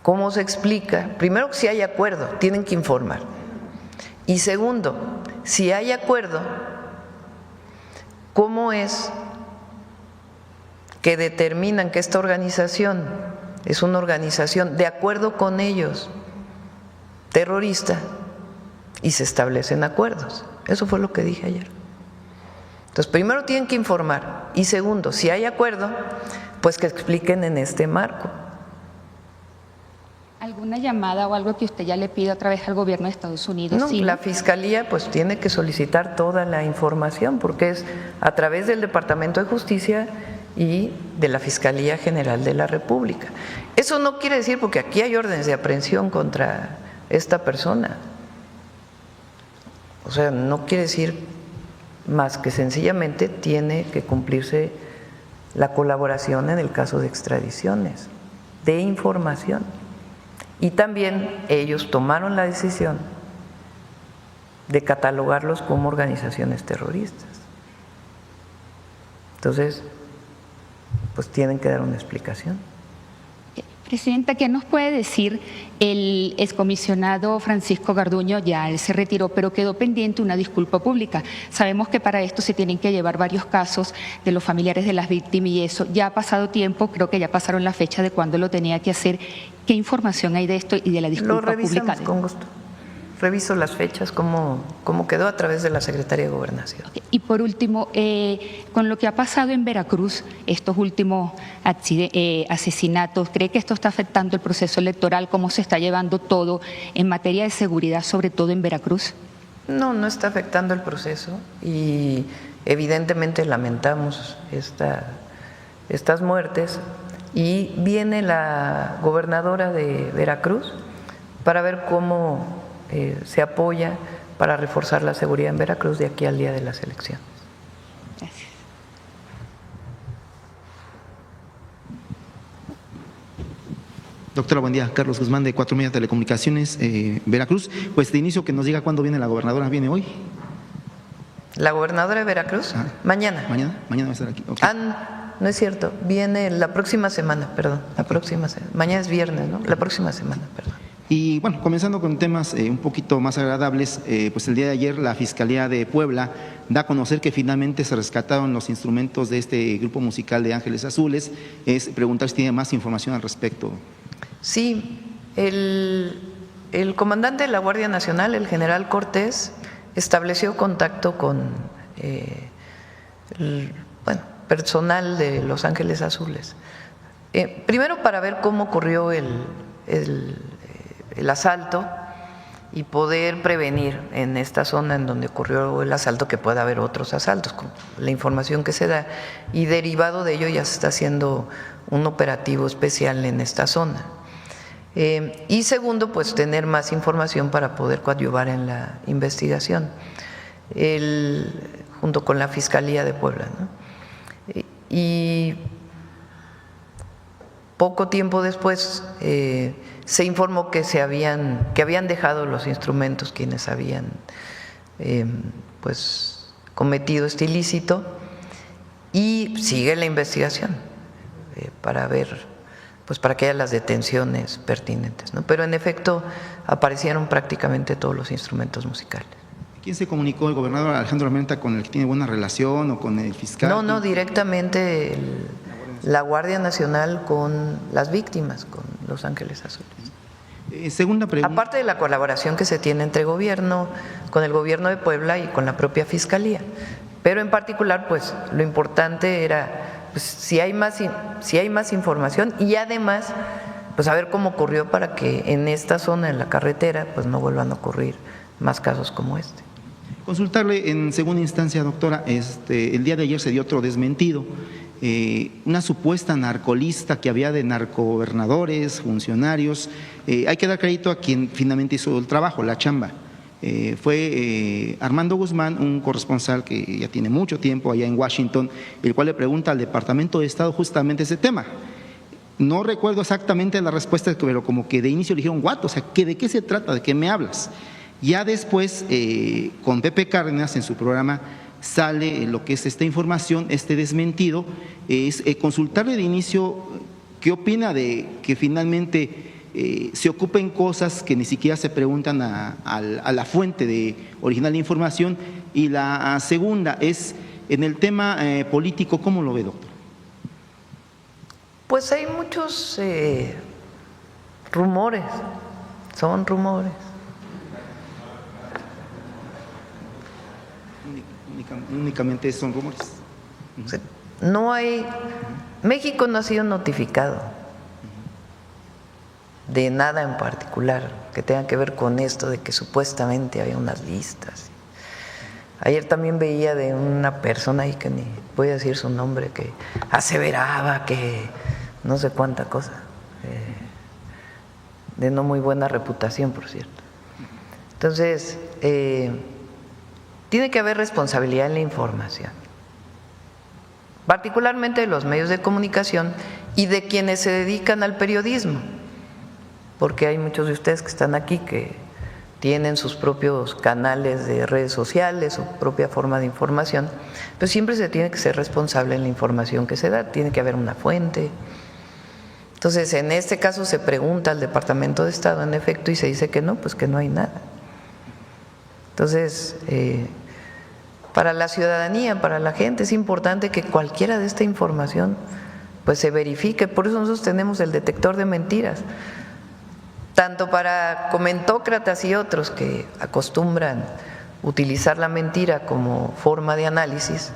¿cómo se explica? Primero, que si hay acuerdo, tienen que informar. Y segundo, si hay acuerdo, ¿cómo es que determinan que esta organización es una organización de acuerdo con ellos terrorista y se establecen acuerdos? Eso fue lo que dije ayer. Entonces, primero tienen que informar y segundo, si hay acuerdo, pues que expliquen en este marco. ¿Alguna llamada o algo que usted ya le pida otra vez al gobierno de Estados Unidos? No, ¿sí? La Fiscalía pues tiene que solicitar toda la información porque es a través del Departamento de Justicia y de la Fiscalía General de la República. Eso no quiere decir, porque aquí hay órdenes de aprehensión contra esta persona, o sea, no quiere decir más que sencillamente tiene que cumplirse la colaboración en el caso de extradiciones, de información. Y también ellos tomaron la decisión de catalogarlos como organizaciones terroristas. Entonces, pues tienen que dar una explicación. Presidenta, ¿qué nos puede decir el excomisionado Francisco Garduño? Ya él se retiró, pero quedó pendiente una disculpa pública. Sabemos que para esto se tienen que llevar varios casos de los familiares de las víctimas y eso. Ya ha pasado tiempo, creo que ya pasaron la fecha de cuándo lo tenía que hacer. ¿Qué información hay de esto y de la disculpa pública? Lo revisamos con gusto. Reviso las fechas, cómo quedó a través de la Secretaría de Gobernación. Y por último, con lo que ha pasado en Veracruz, estos últimos asesinatos, ¿cree que esto está afectando el proceso electoral? ¿Cómo se está llevando todo en materia de seguridad, sobre todo en Veracruz? No, no está afectando el proceso y evidentemente lamentamos estas muertes y viene la gobernadora de Veracruz para ver cómo se apoya para reforzar la seguridad en Veracruz de aquí al día de las elecciones. Gracias. Doctora, buen día. Carlos Guzmán, de 4 Media Telecomunicaciones, Veracruz. Pues de inicio que nos diga cuándo viene la gobernadora. ¿Viene hoy? ¿La gobernadora de Veracruz? Ah. Mañana. Mañana va a estar aquí. Okay. No es cierto, viene la próxima semana, perdón, la próxima semana. Mañana es viernes, ¿no? La próxima semana, perdón. Y bueno, comenzando con temas un poquito más agradables, pues el día de ayer la Fiscalía de Puebla da a conocer que finalmente se rescataron los instrumentos de este grupo musical de Ángeles Azules. Es preguntar si tiene más información al respecto. Sí, el comandante de la Guardia Nacional, el general Cortés, estableció contacto con personal de Los Ángeles Azules. Primero para ver cómo ocurrió el asalto y poder prevenir en esta zona en donde ocurrió el asalto que pueda haber otros asaltos, con la información que se da, y derivado de ello ya se está haciendo un operativo especial en esta zona. Y segundo, pues tener más información para poder coadyuvar en la investigación, junto con la Fiscalía de Puebla, ¿no? Y poco tiempo después se informó que habían dejado los instrumentos quienes habían cometido este ilícito, y sigue la investigación para ver, para que haya las detenciones pertinentes, ¿no? Pero en efecto aparecieron prácticamente todos los instrumentos musicales. ¿Quién se comunicó? ¿El gobernador Alejandro Armenta, con el que tiene buena relación, o con el fiscal? No, directamente la Guardia Nacional con las víctimas, con Los Ángeles Azules. Segunda pregunta. Aparte de la colaboración que se tiene entre gobierno, con el gobierno de Puebla y con la propia Fiscalía. Pero en particular, pues lo importante era si hay más información, y además pues a ver cómo ocurrió, para que en esta zona, en la carretera, pues no vuelvan a ocurrir más casos como este. Consultarle en segunda instancia, doctora, el día de ayer se dio otro desmentido, una supuesta narcolista que había de narcogobernadores, funcionarios. Hay que dar crédito a quien finalmente hizo el trabajo, la chamba. Fue Armando Guzmán, un corresponsal que ya tiene mucho tiempo allá en Washington, el cual le pregunta al Departamento de Estado justamente ese tema. No recuerdo exactamente la respuesta, pero como que de inicio le dijeron, ¿what? O sea, ¿de qué se trata? ¿De qué me hablas? Ya después, con Pepe Cárdenas en su programa, sale lo que es esta información, este desmentido. Es consultarle de inicio qué opina de que finalmente se ocupen cosas que ni siquiera se preguntan a la fuente original de información. Y la segunda es en el tema político, ¿cómo lo ve, doctor? Pues hay muchos rumores, son rumores. Únicamente son rumores. No hay, México no ha sido notificado de nada en particular que tenga que ver con esto de que supuestamente había unas listas. Ayer también veía de una persona ahí, que ni voy a decir su nombre, que aseveraba que no sé cuánta cosa, de no muy buena reputación, por cierto. Entonces, tiene que haber responsabilidad en la información, particularmente de los medios de comunicación y de quienes se dedican al periodismo, porque hay muchos de ustedes que están aquí que tienen sus propios canales de redes sociales, su propia forma de información, pero siempre se tiene que ser responsable en la información que se da, tiene que haber una fuente. Entonces, en este caso se pregunta al Departamento de Estado, en efecto, y se dice que no, pues que no hay nada. Entonces, para la ciudadanía, para la gente, es importante que cualquiera de esta información pues se verifique. Por eso nosotros tenemos el detector de mentiras, tanto para comentócratas y otros que acostumbran utilizar la mentira como forma de análisis,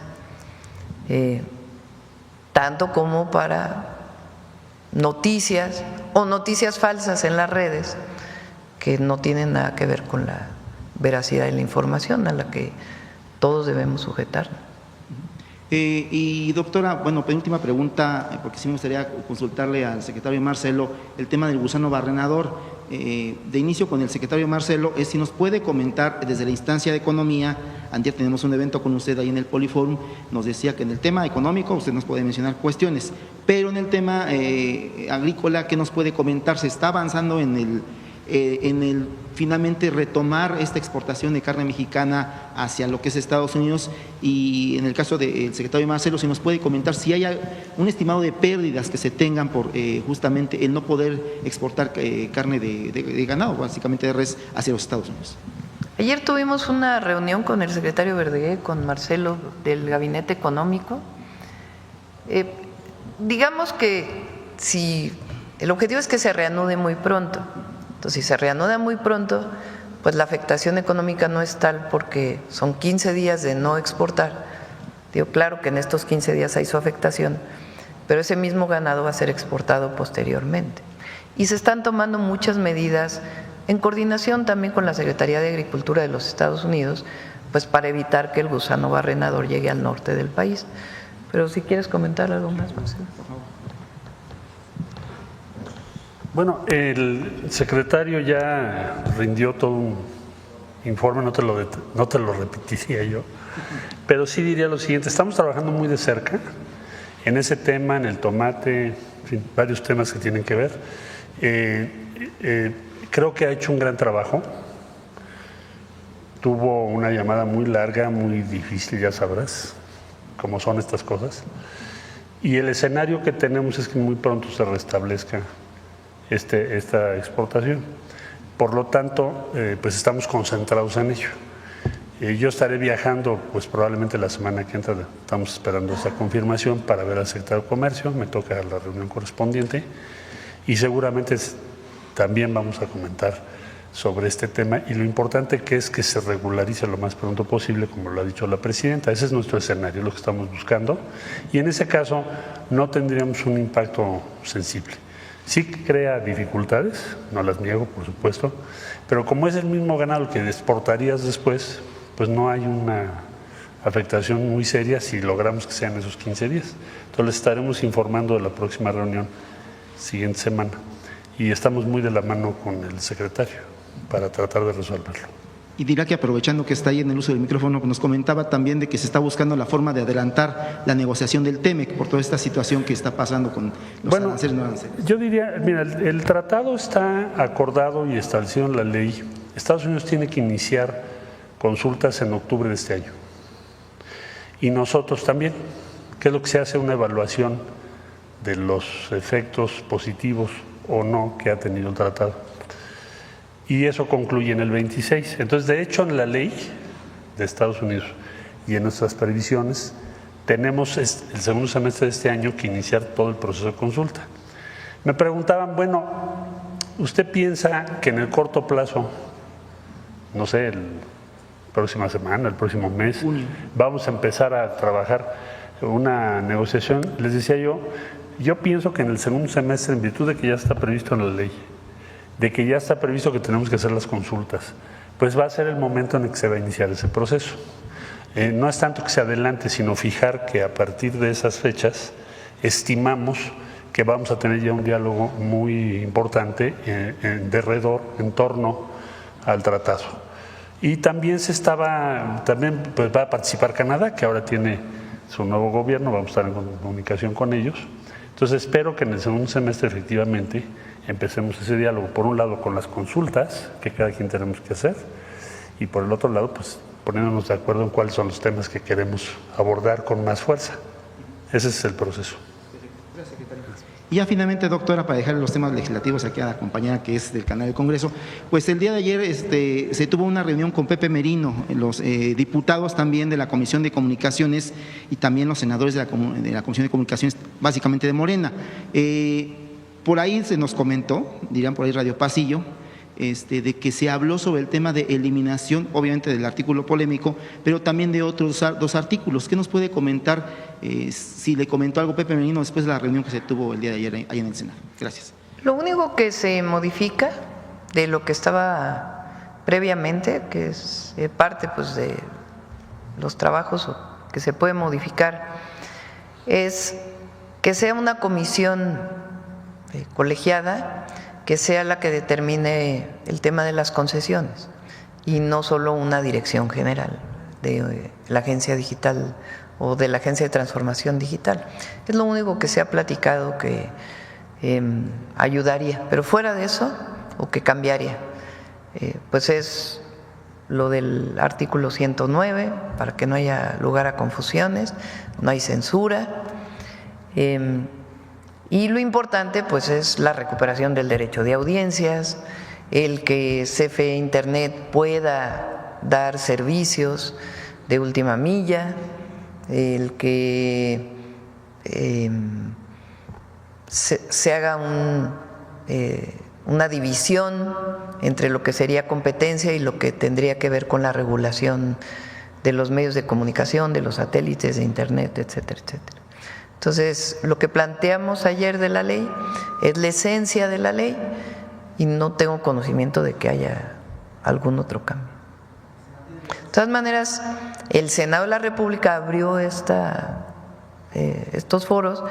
tanto como para noticias o noticias falsas en las redes que no tienen nada que ver con la veracidad de la información a la que todos debemos sujetarnos. Y doctora, bueno, penúltima pregunta, porque sí me gustaría consultarle al secretario Marcelo el tema del gusano barrenador. de inicio con el secretario Marcelo es si nos puede comentar desde la instancia de economía. Antes tenemos un evento con usted ahí en el Poliforum, nos decía que en el tema económico usted nos puede mencionar cuestiones, pero en el tema agrícola, ¿qué nos puede comentar? ¿Se está avanzando en el finalmente retomar esta exportación de carne mexicana hacia lo que es Estados Unidos? Y en el caso del secretario Marcelo, si nos puede comentar si hay un estimado de pérdidas que se tengan por justamente el no poder exportar carne de ganado, básicamente de res, hacia los Estados Unidos. Ayer tuvimos una reunión con el secretario Verdeguer, con Marcelo del Gabinete Económico. Digamos que si el objetivo es que se reanude muy pronto. Entonces, si se reanuda muy pronto, pues la afectación económica no es tal porque son 15 días de no exportar. Digo, claro que en estos 15 días hay su afectación, pero ese mismo ganado va a ser exportado posteriormente. Y se están tomando muchas medidas en coordinación también con la Secretaría de Agricultura de los Estados Unidos, pues para evitar que el gusano barrenador llegue al norte del país. Pero si quieres comentar algo más, Marcelo. Por favor. Bueno, el secretario ya rindió todo un informe, no te lo repetiría yo, pero sí diría lo siguiente: estamos trabajando muy de cerca en ese tema, en el tomate, en fin, varios temas que tienen que ver. Creo que ha hecho un gran trabajo. Tuvo una llamada muy larga, muy difícil, ya sabrás cómo son estas cosas. Y el escenario que tenemos es que muy pronto se restablezca esta exportación. Por lo tanto, pues estamos concentrados en ello. Yo estaré viajando, pues probablemente la semana que entra, estamos esperando esa confirmación para ver al secretario de Comercio, me toca la reunión correspondiente y seguramente también vamos a comentar sobre este tema y lo importante que es que se regularice lo más pronto posible, como lo ha dicho la presidenta. Ese es nuestro escenario, lo que estamos buscando, y en ese caso no tendríamos un impacto sensible. Sí crea dificultades, no las niego, por supuesto, pero como es el mismo ganado que exportarías después, pues no hay una afectación muy seria si logramos que sean esos 15 días. Entonces les estaremos informando de la próxima reunión siguiente semana y estamos muy de la mano con el secretario para tratar de resolverlo. Y dirá que aprovechando que está ahí en el uso del micrófono, nos comentaba también de que se está buscando la forma de adelantar la negociación del TEMEC por toda esta situación que está pasando con los aranceles no aranceles. Yo diría, mira, el tratado está acordado y establecido en la ley. Estados Unidos tiene que iniciar consultas en octubre de este año. Y nosotros también, que es lo que se hace, una evaluación de los efectos positivos o no que ha tenido el tratado. Y eso concluye en el 26. Entonces, de hecho, en la ley de Estados Unidos y en nuestras previsiones, tenemos el segundo semestre de este año que iniciar todo el proceso de consulta. Me preguntaban, bueno, ¿usted piensa que en el corto plazo, no sé, la próxima semana, el próximo mes, vamos a empezar a trabajar una negociación? Les decía yo pienso que en el segundo semestre, en virtud de que ya está previsto en la ley, de que ya está previsto que tenemos que hacer las consultas, pues va a ser el momento en el que se va a iniciar ese proceso. No es tanto que se adelante, sino fijar que a partir de esas fechas estimamos que vamos a tener ya un diálogo muy importante en torno al tratado. Y también pues va a participar Canadá, que ahora tiene su nuevo gobierno, vamos a estar en comunicación con ellos. Entonces espero que en el segundo semestre efectivamente empecemos ese diálogo, por un lado con las consultas que cada quien tenemos que hacer y por el otro lado pues poniéndonos de acuerdo en cuáles son los temas que queremos abordar con más fuerza. Ese es el proceso. Gracias, secretario. Y ya finalmente, doctora, para dejar los temas legislativos aquí a la compañera que es del canal del Congreso, pues el día de ayer se tuvo una reunión con Pepe Merino, los diputados también de la Comisión de Comunicaciones y también los senadores de la Comisión de Comunicaciones, básicamente de Morena. Por ahí se nos comentó, dirán por ahí Radio Pasillo, de que se habló sobre el tema de eliminación, obviamente del artículo polémico, pero también de otros dos artículos. ¿Qué nos puede comentar si le comentó algo Pepe Merino después de la reunión que se tuvo el día de ayer ahí en el Senado? Gracias. Lo único que se modifica de lo que estaba previamente, que es parte pues de los trabajos que se puede modificar, es que sea una comisión colegiada que sea la que determine el tema de las concesiones y no solo una dirección general de la agencia digital o de la Agencia de Transformación Digital. Es lo único que se ha platicado que ayudaría, pero fuera de eso, o que cambiaría, pues es lo del artículo 109, para que no haya lugar a confusiones, no hay censura, y lo importante pues es la recuperación del derecho de audiencias, el que CFE Internet pueda dar servicios de última milla, el que se haga una división entre lo que sería competencia y lo que tendría que ver con la regulación de los medios de comunicación, de los satélites, de Internet, etcétera, etcétera. Entonces, lo que planteamos ayer de la ley es la esencia de la ley y no tengo conocimiento de que haya algún otro cambio. De todas maneras, el Senado de la República abrió estos foros,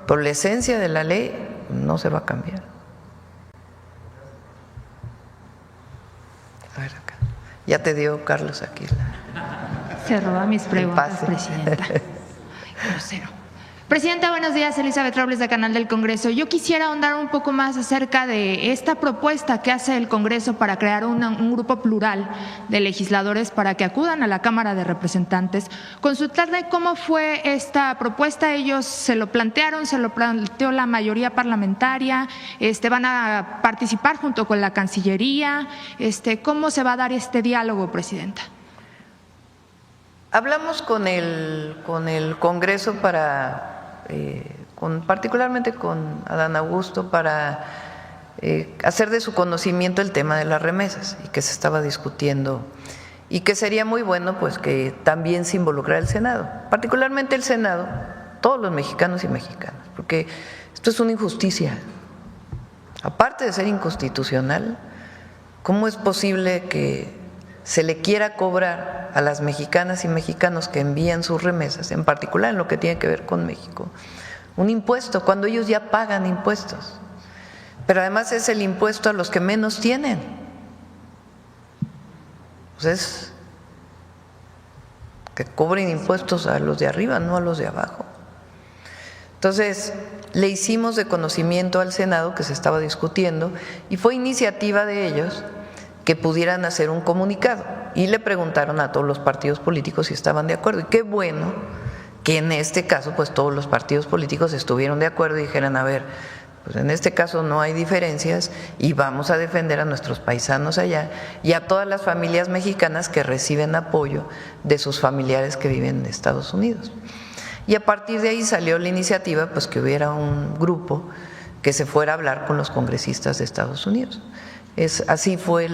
pero la esencia de la ley no se va a cambiar. A ver acá. Ya te dio Carlos aquí. Se roba mis preguntas, Presidenta. Ay, grosero. Presidenta, buenos días. Elizabeth Robles, de Canal del Congreso. Yo quisiera ahondar un poco más acerca de esta propuesta que hace el Congreso para crear un grupo plural de legisladores para que acudan a la Cámara de Representantes. Consultarle cómo fue esta propuesta. Ellos se lo plantearon, se lo planteó la mayoría parlamentaria, van a participar junto con la Cancillería. ¿Cómo se va a dar este diálogo, Presidenta? Hablamos con el Congreso particularmente con Adán Augusto, para hacer de su conocimiento el tema de las remesas y que se estaba discutiendo y que sería muy bueno pues que también se involucrara el Senado, particularmente el Senado, todos los mexicanos y mexicanas, porque esto es una injusticia. Aparte de ser inconstitucional, ¿cómo es posible que se le quiera cobrar a las mexicanas y mexicanos que envían sus remesas, en particular en lo que tiene que ver con México, un impuesto cuando ellos ya pagan impuestos? Pero además es el impuesto a los que menos tienen. Pues es que cobren impuestos a los de arriba, no a los de abajo. Entonces, le hicimos de conocimiento al Senado que se estaba discutiendo y fue iniciativa de ellos que pudieran hacer un comunicado y le preguntaron a todos los partidos políticos si estaban de acuerdo, y qué bueno que en este caso pues todos los partidos políticos estuvieron de acuerdo y dijeran, a ver, pues en este caso no hay diferencias y vamos a defender a nuestros paisanos allá y a todas las familias mexicanas que reciben apoyo de sus familiares que viven en Estados Unidos. Y a partir de ahí salió la iniciativa pues que hubiera un grupo que se fuera a hablar con los congresistas de Estados Unidos. Así fue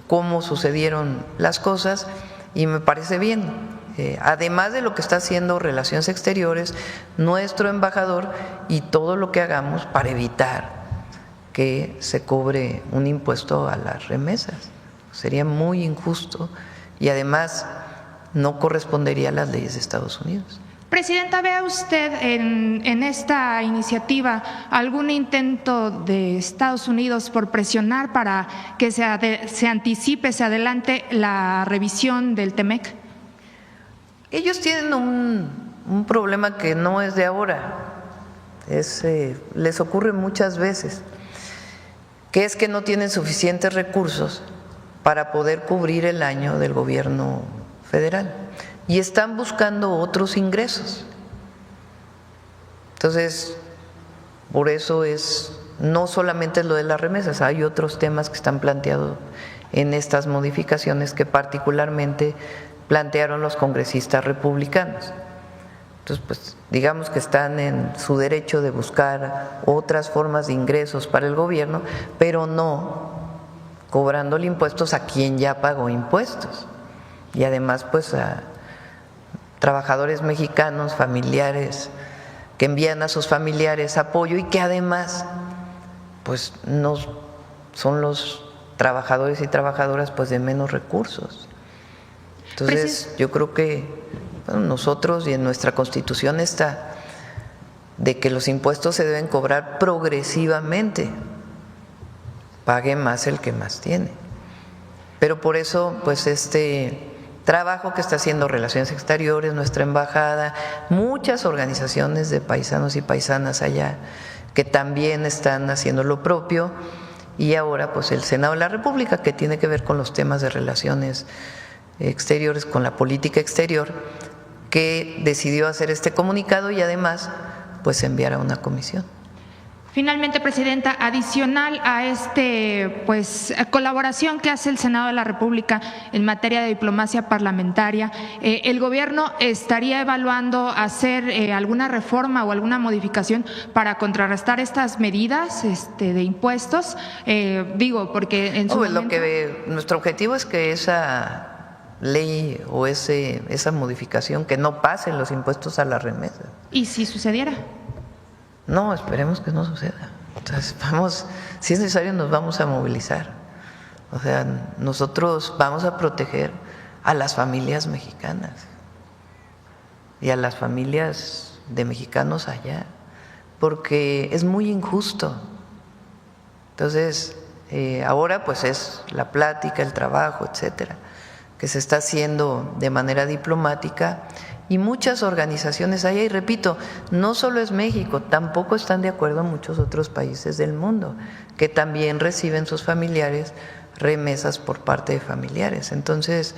cómo sucedieron las cosas y me parece bien. Además de lo que está haciendo Relaciones Exteriores, nuestro embajador y todo lo que hagamos para evitar que se cobre un impuesto a las remesas. Sería muy injusto y además no correspondería a las leyes de Estados Unidos. Presidenta, ¿ve usted en esta iniciativa algún intento de Estados Unidos por presionar para que se anticipe, se adelante la revisión del TEMEC? Ellos tienen un problema que no es de ahora, les ocurre muchas veces, que es que no tienen suficientes recursos para poder cubrir el año del gobierno federal y están buscando otros ingresos. Entonces, por eso no solamente es lo de las remesas, hay otros temas que están planteados en estas modificaciones que particularmente plantearon los congresistas republicanos. Entonces, pues digamos que están en su derecho de buscar otras formas de ingresos para el gobierno, pero no cobrándole impuestos a quien ya pagó impuestos y además pues a trabajadores mexicanos, familiares, que envían a sus familiares apoyo y que además pues no son los trabajadores y trabajadoras pues de menos recursos. Entonces yo creo que nosotros y en nuestra Constitución está de que los impuestos se deben cobrar progresivamente, pague más el que más tiene. Pero por eso, pues este trabajo que está haciendo Relaciones Exteriores, nuestra embajada, muchas organizaciones de paisanos y paisanas allá que también están haciendo lo propio, y ahora pues el Senado de la República, que tiene que ver con los temas de relaciones exteriores, con la política exterior, que decidió hacer este comunicado y además pues enviar a una comisión. Finalmente, Presidenta, adicional a colaboración que hace el Senado de la República en materia de diplomacia parlamentaria, ¿el gobierno estaría evaluando hacer alguna reforma o alguna modificación para contrarrestar estas medidas de impuestos? Porque en su momento… nuestro objetivo es que esa ley o esa modificación, que no pasen los impuestos a la remesa. ¿Y si sucediera? No, esperemos que no suceda. Entonces, si es necesario, nos vamos a movilizar. O sea, nosotros vamos a proteger a las familias mexicanas y a las familias de mexicanos allá, porque es muy injusto. Entonces, ahora pues es la plática, el trabajo, etcétera, que se está haciendo de manera diplomática. Y muchas organizaciones allá, y repito, no solo es México, tampoco están de acuerdo muchos otros países del mundo, que también reciben sus familiares remesas por parte de familiares. Entonces,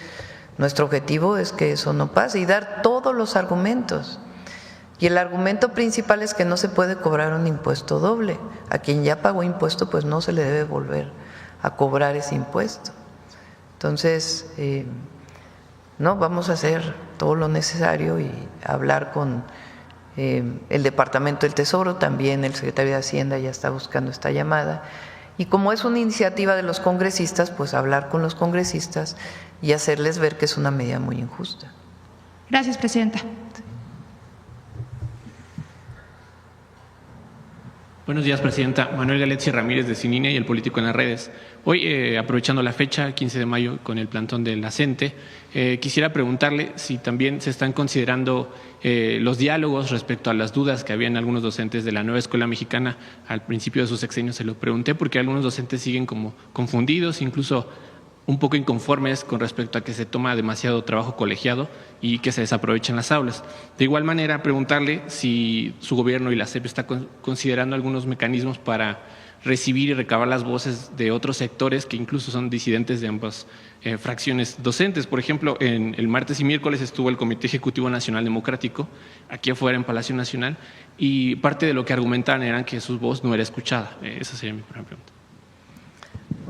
nuestro objetivo es que eso no pase y dar todos los argumentos. Y el argumento principal es que no se puede cobrar un impuesto doble. A quien ya pagó impuesto, pues no se le debe volver a cobrar ese impuesto. Entonces, no, vamos a hacer todo lo necesario y hablar con el Departamento del Tesoro, también el Secretario de Hacienda ya está buscando esta llamada. Y como es una iniciativa de los congresistas, pues hablar con los congresistas y hacerles ver que es una medida muy injusta. Gracias, Presidenta. Buenos días, Presidenta. Manuel Galetzi Ramírez, de Cinine y El Político en las Redes. Hoy, aprovechando la fecha, 15 de mayo, con el plantón de la CENTE, quisiera preguntarle si también se están considerando los diálogos respecto a las dudas que habían algunos docentes de la nueva escuela mexicana. Al principio de su sexenio se lo pregunté porque algunos docentes siguen como confundidos, incluso un poco inconformes con respecto a que se toma demasiado trabajo colegiado y que se desaprovechan las aulas. De igual manera, preguntarle si su gobierno y la SEP está considerando algunos mecanismos para recibir y recabar las voces de otros sectores que incluso son disidentes de ambas fracciones docentes. Por ejemplo, el martes y miércoles estuvo el Comité Ejecutivo Nacional Democrático aquí afuera en Palacio Nacional y parte de lo que argumentaban era que su voz no era escuchada. Esa sería mi primera pregunta.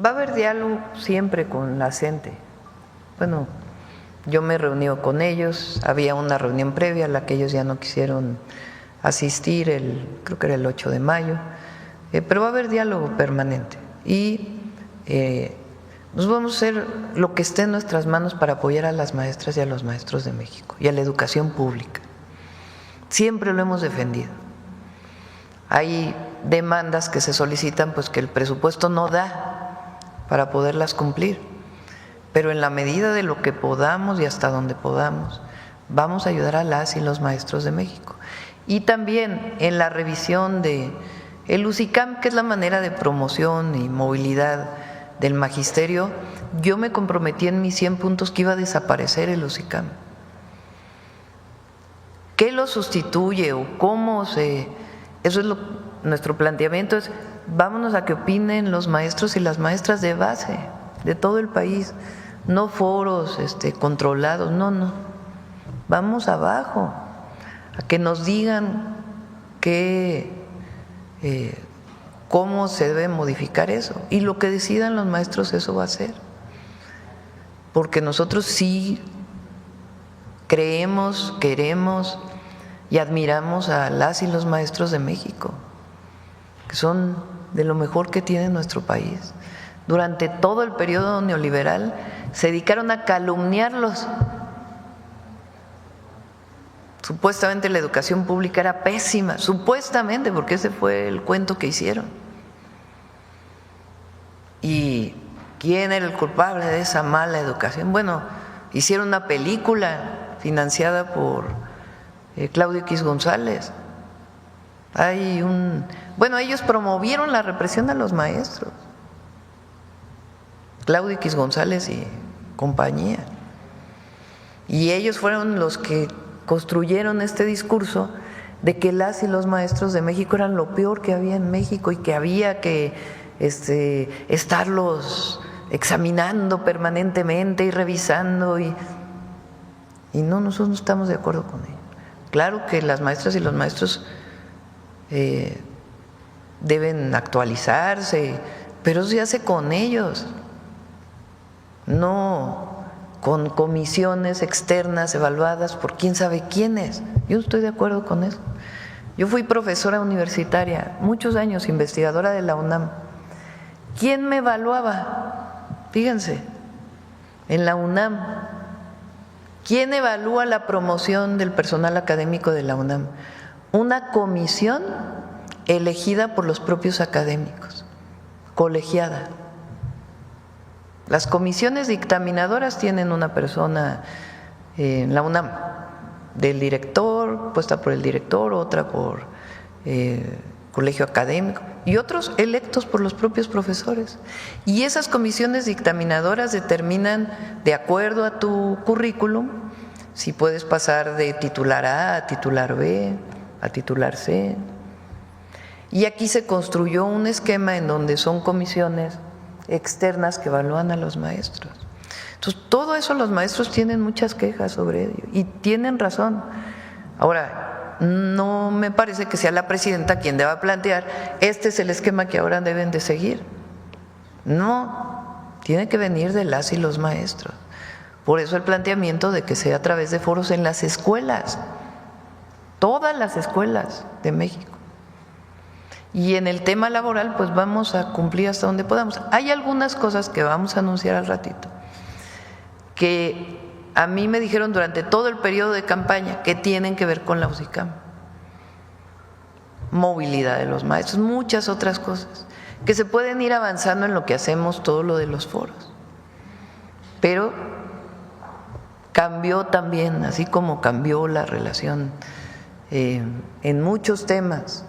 Va a haber diálogo siempre con la CENTE. Bueno, yo me he reunido con ellos, había una reunión previa a la que ellos ya no quisieron asistir, creo que era el 8 de mayo, pero va a haber diálogo permanente y nos vamos a hacer lo que esté en nuestras manos para apoyar a las maestras y a los maestros de México y a la educación pública. Siempre lo hemos defendido. Hay demandas que se solicitan, pues que el presupuesto no da para poderlas cumplir, pero en la medida de lo que podamos y hasta donde podamos, vamos a ayudar a las y los maestros de México. Y también en la revisión de el UCICAM, que es la manera de promoción y movilidad del magisterio, yo me comprometí en mis 100 puntos que iba a desaparecer el UCICAM. ¿Qué lo sustituye o cómo se...? Eso es nuestro planteamiento, es vámonos a que opinen los maestros y las maestras de base de todo el país, no foros controlados, no. Vamos abajo, a que nos digan cómo se debe modificar eso. Y lo que decidan los maestros, eso va a ser. Porque nosotros sí creemos, queremos y admiramos a las y los maestros de México, que son de lo mejor que tiene nuestro país. Durante todo el periodo neoliberal se dedicaron a calumniarlos. Supuestamente la educación pública era pésima, supuestamente, porque ese fue el cuento que hicieron. ¿Y quién era el culpable de esa mala educación? Bueno, hicieron una película financiada por Claudio X González, Bueno, ellos promovieron la represión a los maestros, Claudio X González y compañía. Y ellos fueron los que construyeron este discurso de que las y los maestros de México eran lo peor que había en México y que había que estarlos examinando permanentemente y revisando. Y no, nosotros no estamos de acuerdo con ello. Claro que las maestras y los maestros deben actualizarse, pero eso se hace con ellos, no con comisiones externas evaluadas por quién sabe quiénes. Yo no estoy de acuerdo con eso. Yo fui profesora universitaria, muchos años, investigadora de la UNAM. ¿Quién me evaluaba? Fíjense, en la UNAM, ¿quién evalúa la promoción del personal académico de la UNAM? Una comisión elegida por los propios académicos, colegiada. Las comisiones dictaminadoras tienen una persona en la UNAM, del director, puesta por el director, otra por colegio académico y otros electos por los propios profesores. Y esas comisiones dictaminadoras determinan, de acuerdo a tu currículum, si puedes pasar de titular A a titular B, a titular C. Y aquí se construyó un esquema en donde son comisiones externas que evalúan a los maestros. Entonces, todo eso los maestros tienen muchas quejas sobre ello y tienen razón. Ahora, no me parece que sea la presidenta quien deba plantear, este es el esquema que ahora deben de seguir. No, tiene que venir de las y los maestros. Por eso el planteamiento de que sea a través de foros en las escuelas, todas las escuelas de México. Y en el tema laboral, pues vamos a cumplir hasta donde podamos. Hay algunas cosas que vamos a anunciar al ratito, que a mí me dijeron durante todo el periodo de campaña que tienen que ver con la UCICAM. Movilidad de los maestros, muchas otras cosas, que se pueden ir avanzando en lo que hacemos, todo lo de los foros. Pero cambió también, así como cambió la relación en muchos temas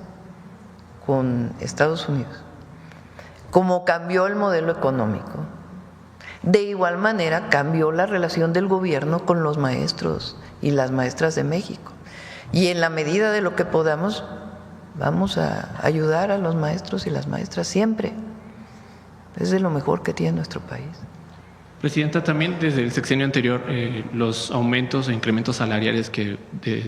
con Estados Unidos, como cambió el modelo económico, de igual manera cambió la relación del gobierno con los maestros y las maestras de México. Y en la medida de lo que podamos, vamos a ayudar a los maestros y las maestras siempre. Es de lo mejor que tiene nuestro país. Presidenta, también desde el sexenio anterior, los aumentos e incrementos salariales que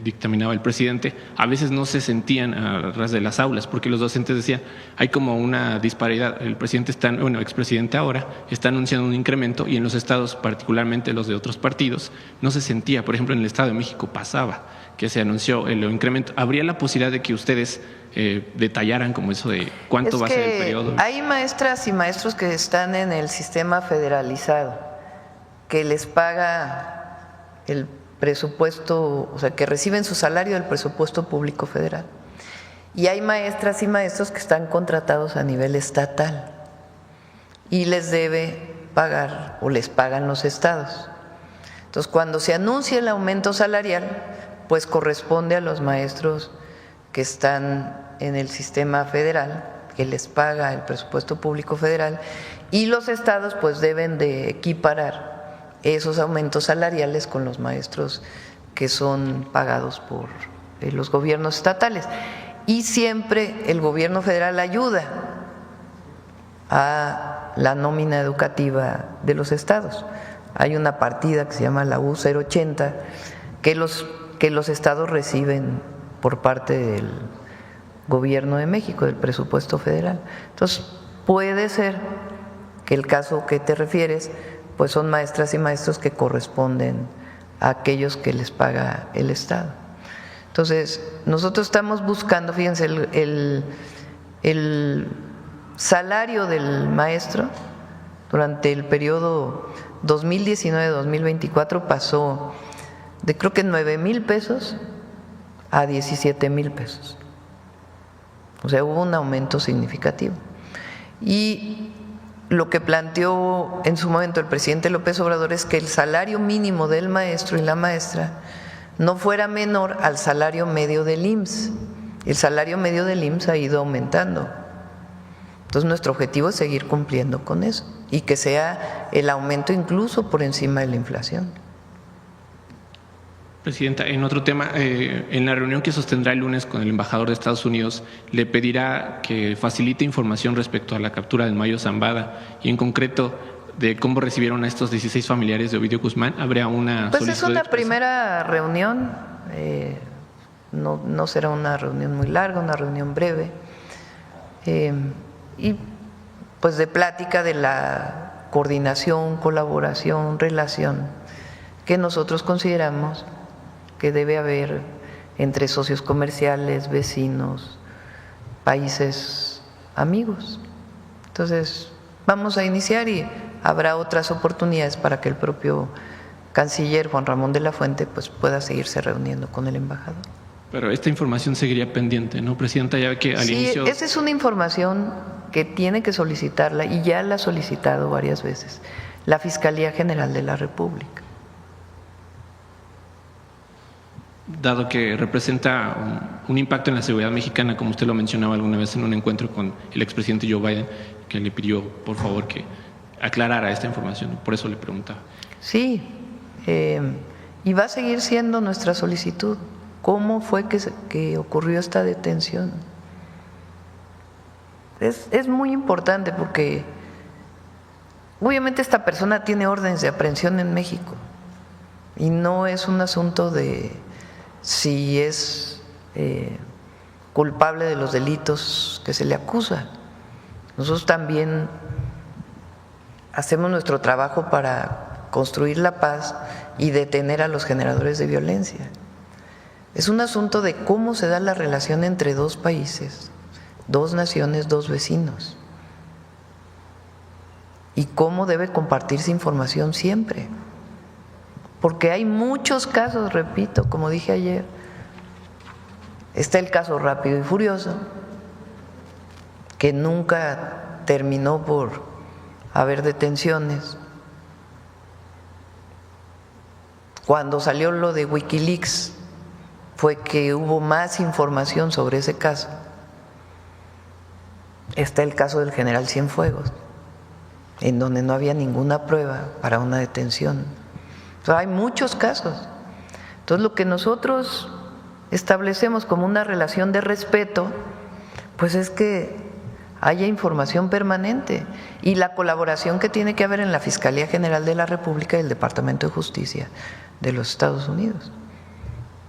dictaminaba el presidente a veces no se sentían a ras de las aulas, porque los docentes decían, hay como una disparidad. El presidente expresidente ahora está anunciando un incremento y en los estados, particularmente los de otros partidos, no se sentía. Por ejemplo, en el Estado de México pasaba que se anunció el incremento. ¿Habría la posibilidad de que ustedes detallaran como eso de cuánto va a ser el periodo? Hay maestras y maestros que están en el sistema federalizado, que les paga el presupuesto, o sea, que reciben su salario del presupuesto público federal. Y hay maestras y maestros que están contratados a nivel estatal y les debe pagar o les pagan los estados. Entonces, cuando se anuncia el aumento salarial, pues corresponde a los maestros que están en el sistema federal, que les paga el presupuesto público federal, y los estados pues deben de equiparar esos aumentos salariales con los maestros que son pagados por los gobiernos estatales. Y siempre el gobierno federal ayuda a la nómina educativa de los estados. Hay una partida que se llama la U080 que los estados reciben por parte del gobierno de México, del presupuesto federal. Entonces, puede ser que el caso que te refieres, pues son maestras y maestros que corresponden a aquellos que les paga el Estado. Entonces, nosotros estamos buscando, fíjense, el salario del maestro durante el periodo 2019-2024 pasó de creo que 9,000 pesos a 17,000 pesos. O sea, hubo un aumento significativo. Y lo que planteó en su momento el presidente López Obrador es que el salario mínimo del maestro y la maestra no fuera menor al salario medio del IMSS, El salario medio del IMSS ha ido aumentando. Entonces nuestro objetivo es seguir cumpliendo con eso y que sea el aumento incluso por encima de la inflación. Presidenta, en otro tema, en la reunión que sostendrá el lunes con el embajador de Estados Unidos, le pedirá que facilite información respecto a la captura del Mayo Zambada y en concreto de cómo recibieron a estos 16 familiares de Ovidio Guzmán. ¿Habría una Pues solicitud? Es una primera reunión, no será una reunión muy larga, una reunión breve, y pues de plática de la coordinación, colaboración, relación que nosotros consideramos que debe haber entre socios comerciales, vecinos, países amigos. Entonces, vamos a iniciar y habrá otras oportunidades para que el propio canciller Juan Ramón de la Fuente pues pueda seguirse reuniendo con el embajador. Pero esta información seguiría pendiente, ¿no, Presidenta? Ya que al inicio… Esa es una información que tiene que solicitarla y ya la ha solicitado varias veces la Fiscalía General de la República. Dado que representa un impacto en la seguridad mexicana, como usted lo mencionaba alguna vez en un encuentro con el expresidente Joe Biden, que le pidió por favor que aclarara esta información, por eso le preguntaba. Sí, y va a seguir siendo nuestra solicitud. ¿Cómo fue que ocurrió esta detención? Es muy importante porque obviamente esta persona tiene órdenes de aprehensión en México y no es un asunto de si es culpable de los delitos que se le acusa. Nosotros también hacemos nuestro trabajo para construir la paz y detener a los generadores de violencia. Es un asunto de cómo se da la relación entre dos países, dos naciones, dos vecinos, y cómo debe compartirse información siempre. Porque hay muchos casos, repito, como dije ayer, está el caso Rápido y Furioso, que nunca terminó por haber detenciones. Cuando salió lo de Wikileaks fue que hubo más información sobre ese caso. Está el caso del general Cienfuegos, en donde no había ninguna prueba para una detención. O sea, hay muchos casos. Entonces, lo que nosotros establecemos como una relación de respeto, pues es que haya información permanente y la colaboración que tiene que haber en la Fiscalía General de la República y el Departamento de Justicia de los Estados Unidos.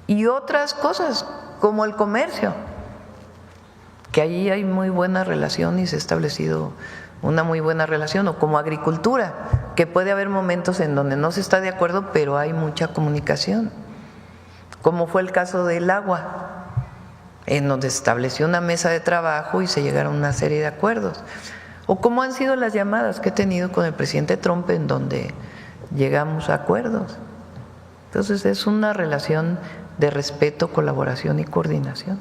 Y otras cosas, como el comercio, que ahí hay muy buena relación y se ha establecido una muy buena relación, o como agricultura, que puede haber momentos en donde no se está de acuerdo, pero hay mucha comunicación, como fue el caso del agua, en donde se estableció una mesa de trabajo y se llegaron a una serie de acuerdos, o como han sido las llamadas que he tenido con el presidente Trump, en donde llegamos a acuerdos. Entonces es una relación de respeto, colaboración y coordinación.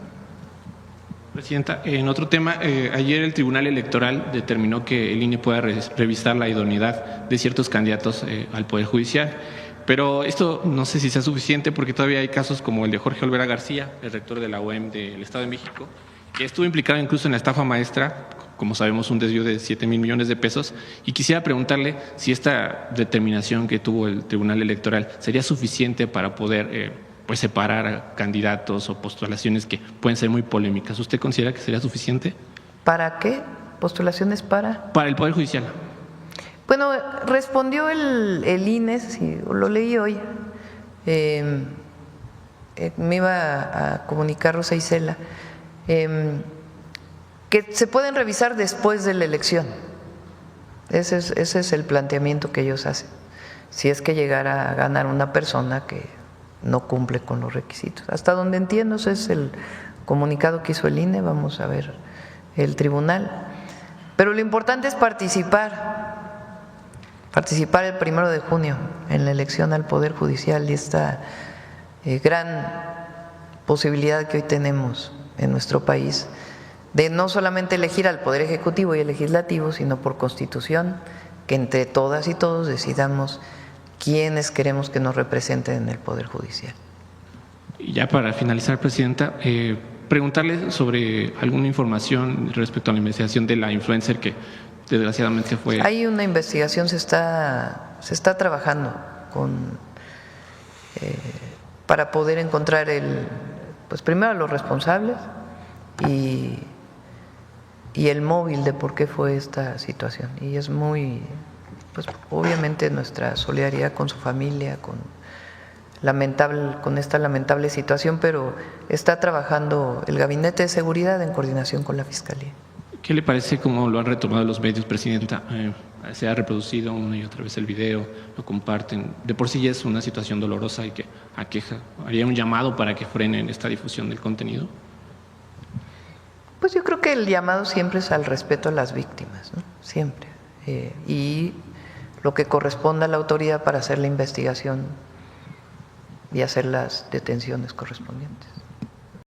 Presidenta, en otro tema, ayer el Tribunal Electoral determinó que el INE pueda revisar la idoneidad de ciertos candidatos al Poder Judicial, pero esto no sé si sea suficiente porque todavía hay casos como el de Jorge Olvera García, el rector de la UEM del Estado de México, que estuvo implicado incluso en la estafa maestra, como sabemos un desvío de 7,000 millones de pesos, y quisiera preguntarle si esta determinación que tuvo el Tribunal Electoral sería suficiente para poder pues separar a candidatos o postulaciones que pueden ser muy polémicas. ¿Usted considera que sería suficiente? ¿Para qué? ¿Postulaciones para? Para el Poder Judicial. Bueno, respondió el INE, sí, lo leí hoy, me iba a comunicar Rosa Isela, que se pueden revisar después de la elección. Ese es el planteamiento que ellos hacen, si es que llegara a ganar una persona que no cumple con los requisitos. Hasta donde entiendo, ese es el comunicado que hizo el INE, vamos a ver el tribunal. Pero lo importante es participar el 1 de junio en la elección al Poder Judicial y esta gran posibilidad que hoy tenemos en nuestro país de no solamente elegir al Poder Ejecutivo y el Legislativo, sino por Constitución, que entre todas y todos decidamos quiénes queremos que nos representen en el Poder Judicial. Y ya para finalizar, Presidenta, preguntarle sobre alguna información respecto a la investigación de la influencer que desgraciadamente fue… Hay una investigación, se está trabajando para poder encontrar pues primero a los responsables y el móvil de por qué fue esta situación. Y es muy, pues obviamente nuestra solidaridad con su familia, con esta lamentable situación, pero está trabajando el Gabinete de Seguridad en coordinación con la Fiscalía. ¿Qué le parece cómo lo han retomado los medios, Presidenta? Se ha reproducido una y otra vez el video, lo comparten. De por sí ya es una situación dolorosa y que aqueja. ¿Haría un llamado para que frenen esta difusión del contenido? Pues yo creo que el llamado siempre es al respeto a las víctimas, ¿no? Siempre. Y lo que corresponda a la autoridad para hacer la investigación y hacer las detenciones correspondientes.